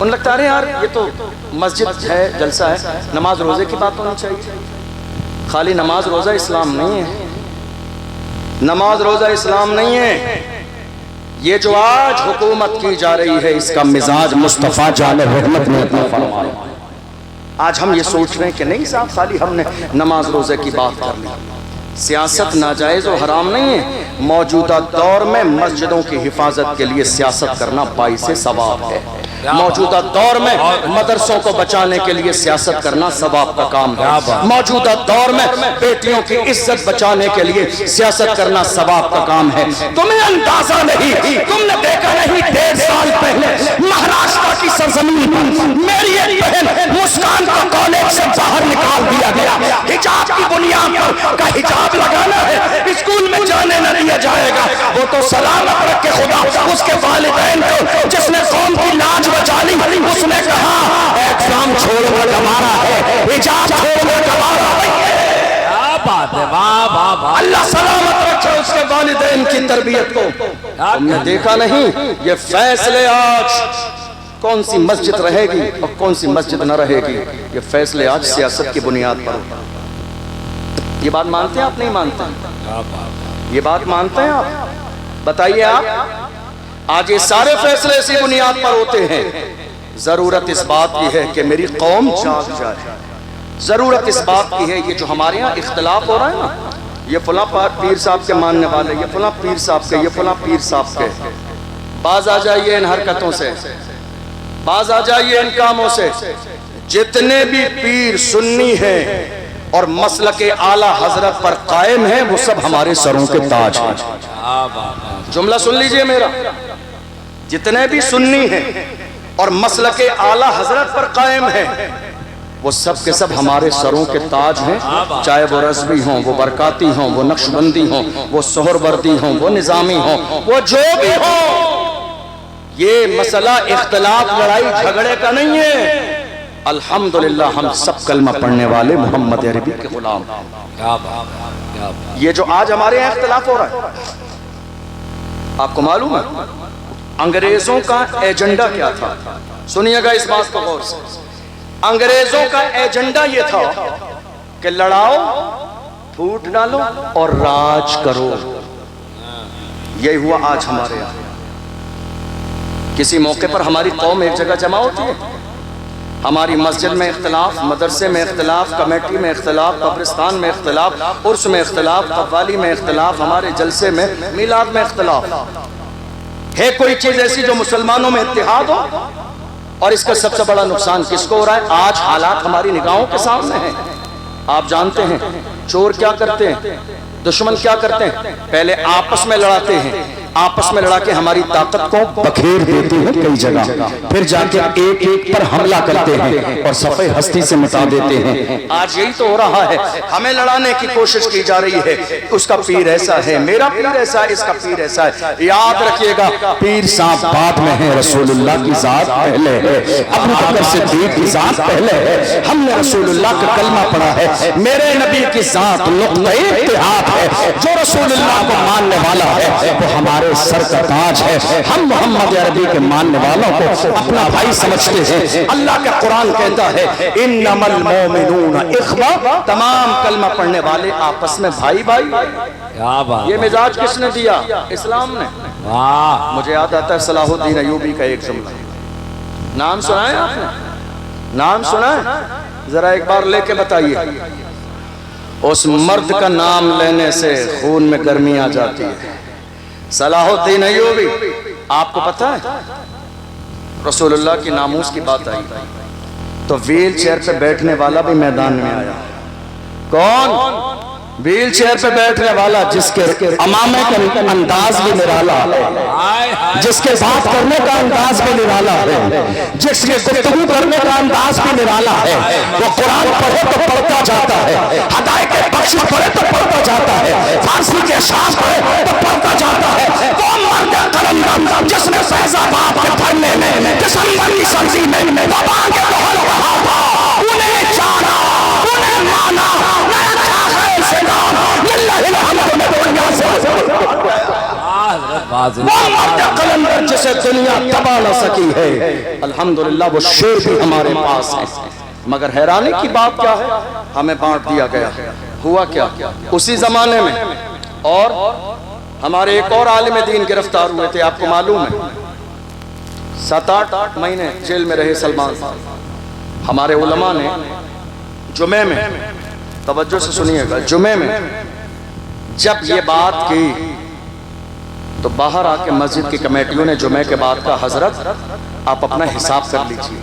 ان لگتا ہے یار یہ تو مسجد ہے، جلسہ ہے، نماز روزے کی بات ہونی چاہیے. خالی نماز روزہ اسلام نہیں ہے، نماز روزہ اسلام نہیں ہے. یہ جو آج حکومت کی جا رہی ہے اس کا مزاج مصطفیٰ جان رحمت نے اپنا فرمایا. آج ہم یہ سوچ رہے ہیں کہ نہیں صاحب خالی ہم نے نماز روزے کی بات کر لی. سیاست ناجائز و حرام نہیں ہے. موجودہ دور میں مسجدوں کی حفاظت کے لیے سیاست کرنا باعث ثواب ہے. موجودہ دور میں مدرسوں کو بچانے کے لیے سیاست کرنا ثواب کا کام ہے. موجودہ دور میں بیٹیوں کی عزت بچانے کے لیے سیاست کرنا ثواب کا کام ہے. تمہیں اندازہ نہیں، تم نے دیکھا نہیں 1.5 سال پہلے مہاراشٹر کی سرزمین پر میری ایک بہن مسکان کو کالج سے باہر نکال دیا گیا. حجاب کی بنیاد پر کا حجاب لگانا ہے، اسکول میں جانے نہ دیا جائے گا. وہ تو سلامت رکھے خدا اس کے والدین کو جس نے قوم کی لاج بچا لی. اس نے کہا ایگزام چھوڑنا گوارا ہے، حجاب چھوڑنا گوارا نہیں ہے. کیا بات ہے، واہ واہ واہ. اللہ سلامت رکھے اس کے والدین کی تربیت کو. تم نے دیکھا نہیں یہ فیصلے آج کون سی مسجد رہے گی اور کون سی مسجد نہ رہے گی، یہ فیصلے آج سیاست کی بنیاد پر. یہ بات مانتے ہیں آپ؟ نہیں مانتے؟ یہ بات مانتے ہیں آپ؟ بتائیے آپ. آج یہ سارے فیصلے اسی بنیاد پر ہوتے ہیں. ضرورت اس بات کی ہے کہ میری قوم جاگ جائے. ضرورت اس بات کی ہے یہ جو ہمارے ہاں اختلاف ہو رہا ہے نا، یہ فلاں پیر صاحب کے ماننے والے، یہ فلاں پیر صاحب کے، یہ فلاں پیر صاحب کے. باز آ جائیے ان حرکتوں سے، باز آ جائیے ان کاموں سے. جتنے بھی پیر سنی ہیں اور مسلک اعلیٰ حضرت پر قائم ہیں وہ سب ہمارے سروں کے تاج ہیں. جملہ سن لیجئے میرا. جتنے بھی سنی ہیں اور مسلک اعلیٰ حضرت پر قائم ہیں وہ سب کے سب ہمارے سروں کے تاج ہیں. چاہے وہ رضوی ہوں، وہ برکاتی ہوں، وہ نقشبندی ہوں، وہ سہروردی ہوں، وہ نظامی ہوں، وہ جو بھی ہوں. یہ مسئلہ اختلاف لڑائی جھگڑے کا نہیں ہے. الحمدللہ ہم سب کلمہ پڑھنے والے محمد عربی کے غلام. یہ جو آج ہمارے یہاں اختلاف ہو رہا ہے، آپ کو معلوم ہے انگریزوں کا ایجنڈا کیا تھا؟ سنیے گا اس بات کو غور سے. انگریزوں کا ایجنڈا یہ تھا کہ لڑاؤ، پھوٹ ڈالو اور راج کرو. یہی ہوا آج ہمارے یہاں. کسی موقع پر ہماری قوم ایک جگہ جمع ہوتی ہے، ہماری مسجد میں اختلاف، مدرسے میں اختلاف، کمیٹی میں اختلاف، قبرستان میں اختلاف، عرس میں اختلاف، قوالی میں اختلاف، ہمارے جلسے میں، میلاد میں اختلاف. ہے کوئی چیز ایسی جو مسلمانوں میں اتحاد ہو؟ اور اس کا سب سے بڑا نقصان کس کو ہو رہا ہے؟ آج حالات ہماری نگاہوں کے سامنے ہیں. آپ جانتے ہیں چور کیا کرتے ہیں، دشمن کیا کرتے ہیں؟ پہلے آپس میں لڑاتے ہیں، آپس میں لڑا کے ہماری طاقت کو بکھیر دیتے ہیں کئی جگہ، پھر جا کے ایک ایک پر حملہ کرتے ہیں اور صفحہ ہستی سے مٹا دیتے ہیں. آج یہی تو ہو رہا ہے. ہمیں لڑانے کی کوشش کی جا رہی ہے. اس کا پیر ایسا ہے، میرا پیر ایسا ہے، اس کا پیر ایسا ہے. یاد رکھیے گا پیر صاحب بعد میں ہے، رسول اللہ کی ذات پہلے ہے. ابو بکر صدیق کی ذات پہلے ہے. ہم نے رسول اللہ کا کلمہ پڑھا ہے. میرے نبی کی ذات نقطہ اتحاد ہے. جو رسول اللہ کو ماننے والا ہے وہ ہمارے سر کا تاج ہے. ہم محمد عربی کے ماننے والوں کو اپنا بھائی سمجھتے ہیں. اللہ کا قرآن کہتا ہے انما المؤمنون اخوہ، تمام کلمہ پڑھنے والے آپس میں بھائی بھائی. یہ مزاج کس نے دیا؟ اسلام نے. مجھے یاد آتا ہے صلاح الدین ایوبی کا ایک جملہ. نام سنا ہے آپ نے؟ نام سنا ہے؟ ذرا ایک بار لے کے بتائیے. اس مرد کا نام لینے سے خون میں گرمی آ جاتی ہے. صلاح الدین ایوبی. آپ کو پتہ ہے رسول اللہ کی ناموس کی بات آئی تو ویل چیئر پہ بیٹھنے والا بھی میدان میں آیا. کون؟ ویل چیئر پہ بیٹھنے والا جس کے امامے کا انداز بھی نرالا ہے، جس کے بات کرنے کا انداز بھی نرالا ہے، جس کے گفتگو کرنے کا انداز بھی نرالا ہے. وہ قرآن پڑھے تو پڑھتا جاتا ہے، ہدایت بخش پڑھے تو پڑھتا جاتا ہے، فارسی کے اشعار پڑھے تو پڑھتا جاتا ہے. وہ مرد قلم جس نے فیض آباد کے پڑھنے میں دسمبر کی سردی میں وبا کے بہل رہا تھا، انہیں جانا، انہیں مانا. وہ مرد قلندر جسے دنیا دبا نہ سکی ہے، الحمدللہ وہ شیر بھی ہمارے پاس ہے۔ مگر حیرانی کی بات کیا ہے، ہمیں بانٹ دیا گیا۔ ہوا کیا، اسی زمانے میں اور ہمارے ایک اور عالم دین گرفتار ہوئے تھے، آپ کو معلوم ہے 7-8 مہینے جیل میں رہے سلمان۔ ہمارے علماء نے جمعے میں، توجہ سے سنیے گا، جمعے میں جب یہ بات کی تو باہر آ کے مسجد کی کمیٹیوں نے جمعے کے بعد کا حضرت آپ اپنا حساب کر لیجئے،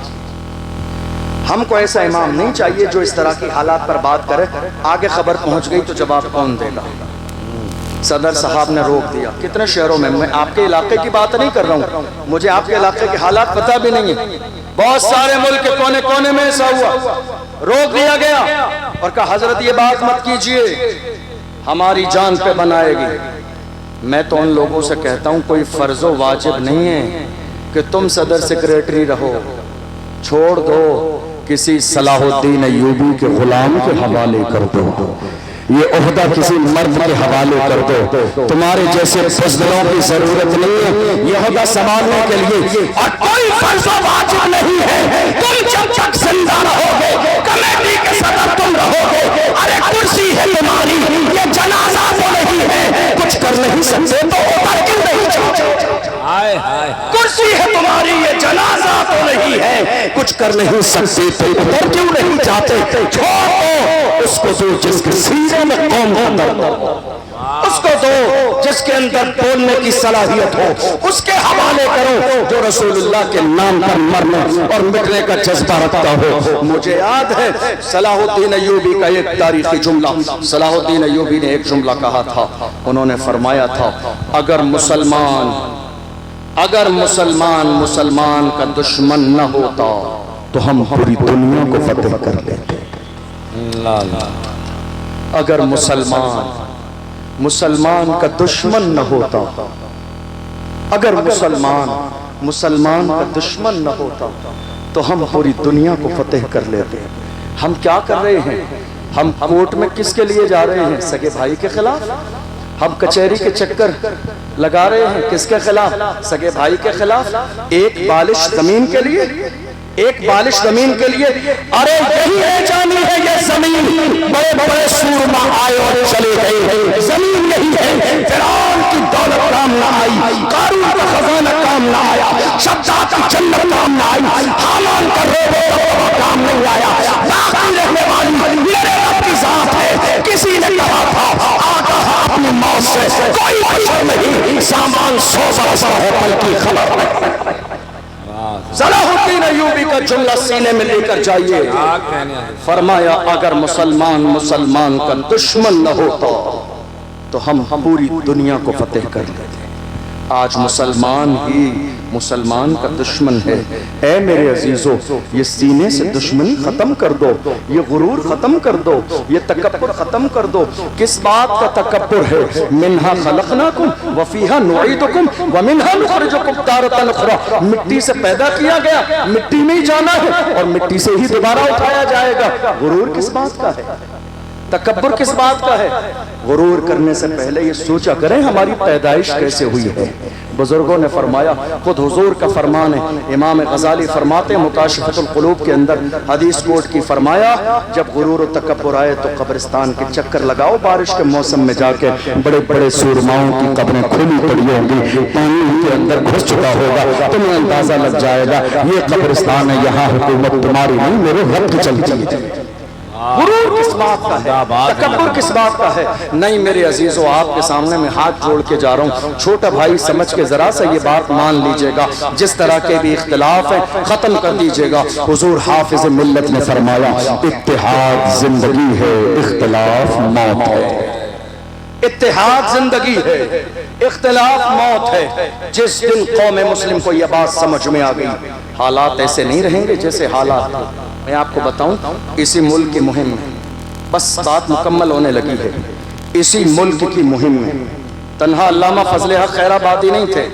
ہم کو ایسا امام نہیں چاہیے جو اس طرح کی حالات پر بات کرے، آگے خبر پہنچ گئی تو جواب کون دے گا۔ صدر صاحب نے روک دیا۔ کتنے شہروں میں آپ کے علاقے کی بات نہیں کر رہا ہوں، مجھے آپ کے علاقے کے حالات پتہ بھی نہیں ہیں، بہت سارے ملک کے کونے کونے میں ایسا ہوا، روک دیا گیا اور کہا حضرت یہ بات مت کیجئے، ہماری جان پہ بنائے گی۔ میں تو ان لوگوں سے کہتا ہوں کوئی فرض و واجب نہیں ہے کہ تم صدر سیکریٹری رہو، چھوڑ دو کسی صلاح الدین ایوبی کے غلام کے حوالے کر دو، یہ عہدہ کسی مرد کے حوالے کر دو، تمہارے جیسے بزدلوں کی ضرورت نہیں ہے یہ عہدہ سنبھالنے کے لیے، اور کوئی فرض و واجب نہیں ہے تم جب تک زندہ رہو گے کمیٹی کے صدر تم رہو گے، ارے کرسی ہے تمہاری، یہ جنازہ تو نہیں ہے، کچھ کر نہیں سکتے تو اتر کیوں نہیں جاتے؟ کرسی ہے تمہاری، یہ جنازہ تو نہیں ہے، کچھ کر نہیں سکتے تو اتر کیوں نہیں جاتے؟ چھوڑو اس کو دو جس کے سینے میں قوم کا درد ہو، اس کو دو جس کے اندر بولنے کی صلاحیت ہو، اس کے حوالے کرو جو رسول اللہ کے نام پر مرنے اور مٹنے کا جذبہ رکھتا ہو۔ مجھے یاد ہے صلاح الدین ایوبی کا ایک تاریخی جملہ، صلاح الدین ایوبی نے ایک جملہ کہا تھا، انہوں نے فرمایا تھا اگر مسلمان کا دشمن نہ ہوتا تو ہم پوری دنیا کو فتح کر لیتے۔ اگر مسلمان کا دشمن نہ ہوتا، اگر مسلمان کا دشمن نہ ہوتا تو ہم پوری دنیا کو فتح کر لیتے۔ ہم کیا کر رہے ہیں؟ ہم کورٹ میں کس کے لیے جا رہے ہیں؟ سگے بھائی کے خلاف۔ ہم کچہری کے چکر لگا رہے ہیں کس کے خلاف؟ سگے بھائی کے خلاف، ایک بالش زمین کے لیے، ایک بالش زمین کے لیے۔ ارے یہی ہے جانی ہے یہ زمین، بڑے بڑے سورما آئے اور چلے گئے، زمین یہی ہے۔ فرعون کی دولت کام نہ آئی، قارون کا خزانہ کام نہ آیا، شداد کی جنت کام نہ آئی، حامان کا روبو کام نہیں آیا، باقی رہنے والی میرے رب کی ذات ہے۔ کسی نے کہا تھا آقا اپنی موت سے کوئی بچر نہیں، سامان 100 برس کا ہے بلکہ خبر نہیں۔ صلاح الدین ایوبی کا جملہ سینے میں لے کر جائیے، فرمایا اگر مسلمان کا دشمن نہ ہوتا تو ہم پوری دنیا کو فتح کر لیتے۔ آج مسلمان ہی مسلمان کا دشمن ہے۔ اے میرے عزیزو، یہ سینے سے دشمنی ختم کر دو، یہ غرور ختم کر دو، یہ تکبر ختم کر دو۔ کس بات کا تکبر ہے؟ منہا خلقناکم وفیہا نعیدکم ومنہا نخرجکم تارۃ اخری، مٹی سے پیدا کیا گیا، مٹی میں ہی جانا ہے اور مٹی سے ہی دوبارہ اٹھایا جائے گا۔ غرور کس بات کا ہے؟ تکبر کس بات کا ہے؟ غرور کرنے سے پہلے یہ سوچا کریں ہماری پیدائش کیسے ہوئی ہے۔ بزرگوں نے فرمایا، خود حضور کا فرمان ہے، امام غزالی فرماتے مکاشفۃ القلوب کے اندر حدیث کوٹ کی، فرمایا جب غرور و تکبر آئے تو قبرستان کے چکر لگاؤ، بارش کے موسم میں جا کے بڑے بڑے سورماؤں کی قبریں کھلی پڑی ہوں گی، پانی ان کے اندر گھس چکا ہوگا، تمہیں اندازہ لگ جائے گا یہ قبرستان ہے، یہاں حکومت تمہاری نہیں میرے رب کی چلتی ہے۔ غرور کس بات کا ہے؟ تکبر کس بات کا ہے؟ نہیں میرے عزیزو، آپ کے سامنے میں ہاتھ جوڑ کے جا رہا ہوں، چھوٹا بھائی سمجھ کے ذرا سا یہ بات مان لیجئے گا، جس طرح کے بھی اختلاف ہیں ختم کر دیجئے گا۔ حضور حافظ ملت نے فرمایا اتحاد زندگی ہے، اختلاف موت ہے۔ اتحاد زندگی ہے، اختلاف موت ہے۔ جس دن قوم مسلم کو یہ بات سمجھ میں آ گئی، حالات ایسے نہیں رہیں گے جیسے حالات ہیں۔ میں آپ کو بتاؤں اسی ملک کی مہم میں، بس بات مکمل ہونے لگی ہے، اسی ملک کی مہم میں تنہا علامہ فضل حق خیر آبادی نہیں تھے۔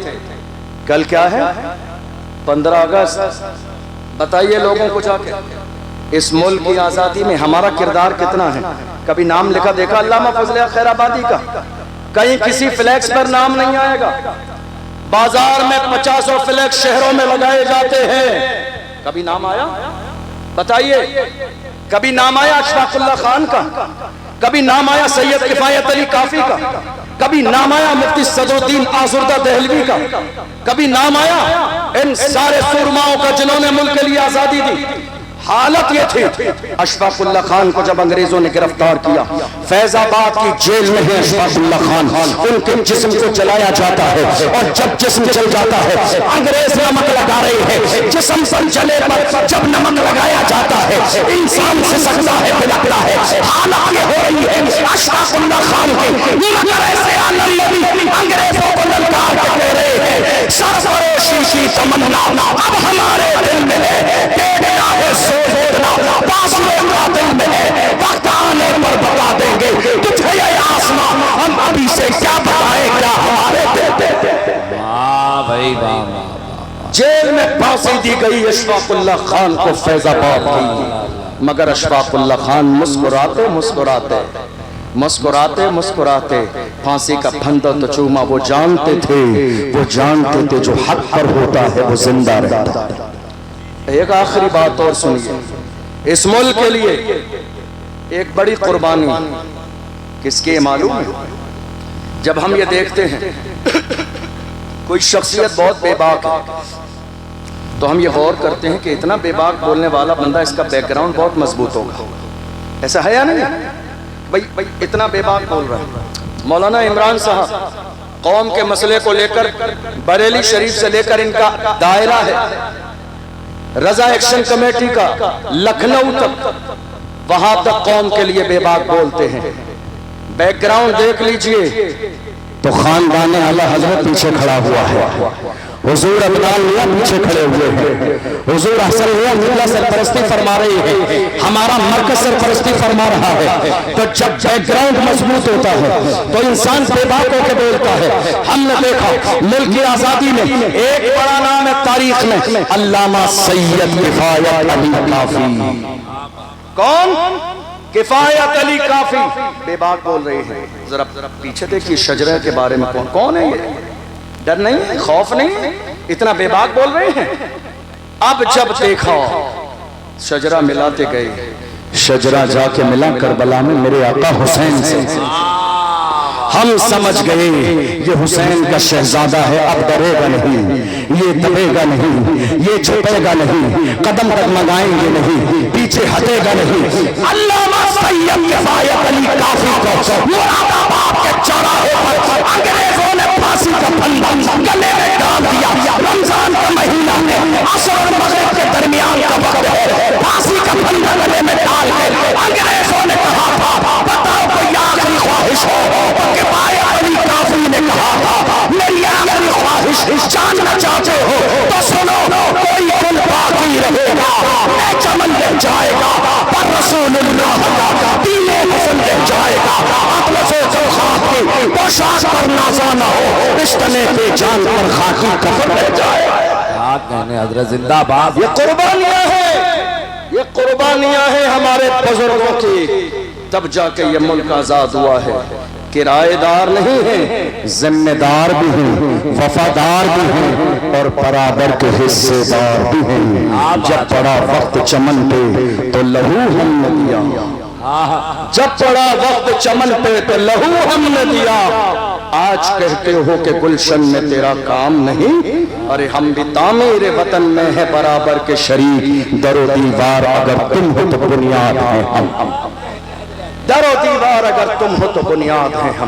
کل کیا ہے؟ 15 اگست۔ بتائیے لوگوں کو جا کے اس ملک کی آزادی میں ہمارا کردار کتنا ہے؟ کبھی نام لکھا دیکھا علامہ فضل حق خیر آبادی کا؟ کہیں کسی فلیکس پر نام نہیں آئے گا۔ بازار میں 50 فلیکس شہروں میں لگائے جاتے ہیں، کبھی نام آیا؟ بتائیے، کبھی نام آیا اشفاق اللہ خان کا؟ کبھی نام آیا سید کفایت علی کافی کا؟ کبھی نام آیا مفتی صدر الدین آزردہ دہلوی کا؟ کبھی نام آیا ان سارے سورماؤں کا جنہوں نے ملک کے لیے آزادی دی؟ حالت یہ تھی، اشفاق اللہ خان کو جب انگریزوں نے گرفتار کیا، فیض آباد کی جیل میں ہے اشفاق اللہ خان، ان کے جسم کو جلایا جاتا ہے، اور جب جسم جل جاتا ہے انگریز نمک لگا رہے ہیں، جسم پر جلے پر جب نمک لگایا جاتا ہے انسان سے سکتا ہے، بلکتا ہے۔ حالت یہ ہو رہی ہے اشفاق اللہ خان کی، مگر ایسے عالم نبی انگریزوں کو للکار کے کہہ رہے ہیں سرفروشی کی تمنا اب ہمارے دل میں ہے، دیکھنا ہے دل میں ہے، وقت آنے پر بتا دیں گے تجھے یہ آسمان، ہم ابھی سے کیا بتائیں کیا ہمارے دل میں۔ واہ بھائی واہ۔ جیل میں پھانسی دی گئی اشفاق اللہ خان کو فیض آباد کی، مگر اشفاق اللہ خان مسکراتے مسکراتے مسکراتے مسکراتے پھانسی کا پھندا تو چوما، وہ جانتے تھے جو حق پر ہوتا ہے وہ زندہ رہتا ہے۔ ایک آخری بات اور سنیے، اس ملک کے لیے ایک بڑی قربانی کس کی معلوم ہے؟ جب ہم یہ دیکھتے ہیں کوئی شخصیت بہت بے باک ہے تو ہم یہ غور کرتے ہیں کہ اتنا بے باک بولنے والا بندہ، اس کا بیک گراؤنڈ بہت مضبوط ہوگا، ایسا ہے یا نہیں؟ بھائی اتنا بے باک بول رہا ہے۔ مولانا عمران صاحب قوم کے مسئلے کو لے کر بریلی شریف سے لے کر ان کا دائرہ ہے، رضا ایکشن کمیٹی کا لکھنؤ تک، وہاں تک قوم کے لیے بے باک بولتے ہیں۔ بیک گراؤنڈ دیکھ لیجئے تو خاندان اعلی حضرت پیچھے کھڑا ہوا ہے، حضور عدنان میاں پیچھے کھڑے ہوئے ہیں، حضور حسن میاں ملا سرپرستی فرما رہے ہیں، ہمارا مرکز سرپرستی فرما رہا ہے۔ تو جب بیک گراؤنڈ مضبوط ہوتا ہے تو انسان بے باک ہو کے بولتا ہے۔ ہم نے دیکھا ملک کی آزادی میں ایک بڑا نام ہے تاریخ میں، علامہ سید کفایت علی کافی۔ کون؟ کفایت علی کافی بے باک بول رہے ہیں۔ ذرا پیچھے دیکھیے شجرہ کے بارے میں کون ہے یہ؟ ڈر نہیں ہے، خوف نہیں ہے، اتنا بے باک بول رہے ہیں۔ اب جب دیکھا شجرہ ملاتے گئے، شجرہ جا کے ملا کربلا میں میرے آقا حسین سے، ہم سمجھ گئے یہ حسین کا شہزادہ ہے، اب ڈرے گا نہیں، یہ دبے گا نہیں، یہ چھپے گا نہیں، قدم ڈگمگائیں گے نہیں، پیچھے ہٹے گا نہیں۔ علامہ سید کفایت علی کافی کو مراد آباد کے چوراہے پر انگریزوں نے پھانسی کا پھندا گلے میں ڈال دیا۔ رمضان کا مہینہ ہے، عصر اور مغرب کے درمیان کا وقت ہے، پھانسی کا پھندا گلے میں ڈال کے انگریزوں نے کہا تھا بتاؤ کوئی آخری خواہش ہو؟ کفایت علی کافی نے کہا تھا میری آخری خواہش جاننا چاہتے ہو تو سنو، کوئی دل باقی رہے گا، میں چمن لے جائے گا پر رسول اللہ کا دین حسن لے جائے گا۔ اطلس و خاک کی پوشاک پر نازا نہ ہو، رشتنے پہ جان پر خاکی کفن لے جائے گا۔ کہنے حضرت زندہ باد۔ یہ قربانیاں ہیں، یہ قربانیاں ہیں ہمارے بزرگوں کی، تب جا کے یہ ملک آزاد ہوا ہے۔ کرائے دار نہیں ہیں، ذمہ دار بھی ہیں، وفادار بھی ہیں، اور برابر کے حصے دار بھی ہیں۔ جب پڑا وقت چمن پہ تو لہو ہم نے دیا، جب پڑا وقت چمن پہ تو لہو ہم نے دیا۔ آج کہتے ہو کہ گلشن میں تیرا کام نہیں، ارے ہم بھی تعمیر وطن میں ہے برابر کے شریک۔ در و دیوار اگر تم ہو تو بنیاد ہیں ہم، در و دیوار اگر تم ہو تو بنیاد ہیں ہم۔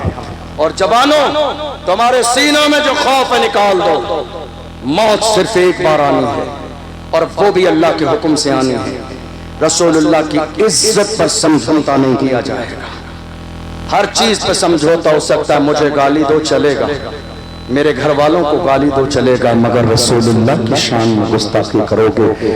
اور جوانوں تمہارے سینوں میں جو خوف ہے نکال دو، موت صرف ایک بار آنی ہے، اور وہ بھی اللہ کے حکم سے آنی ہے۔ رسول اللہ کی عزت پر سمجھوتا نہیں کیا جائے گا، ہر چیز پہ سمجھوتا ہو سکتا ہے، مجھے گالی دو چلے گا، میرے گھر والوں کو گالی دو چلے گا، مگر رسول اللہ کی شان میں گستاخی کرو گے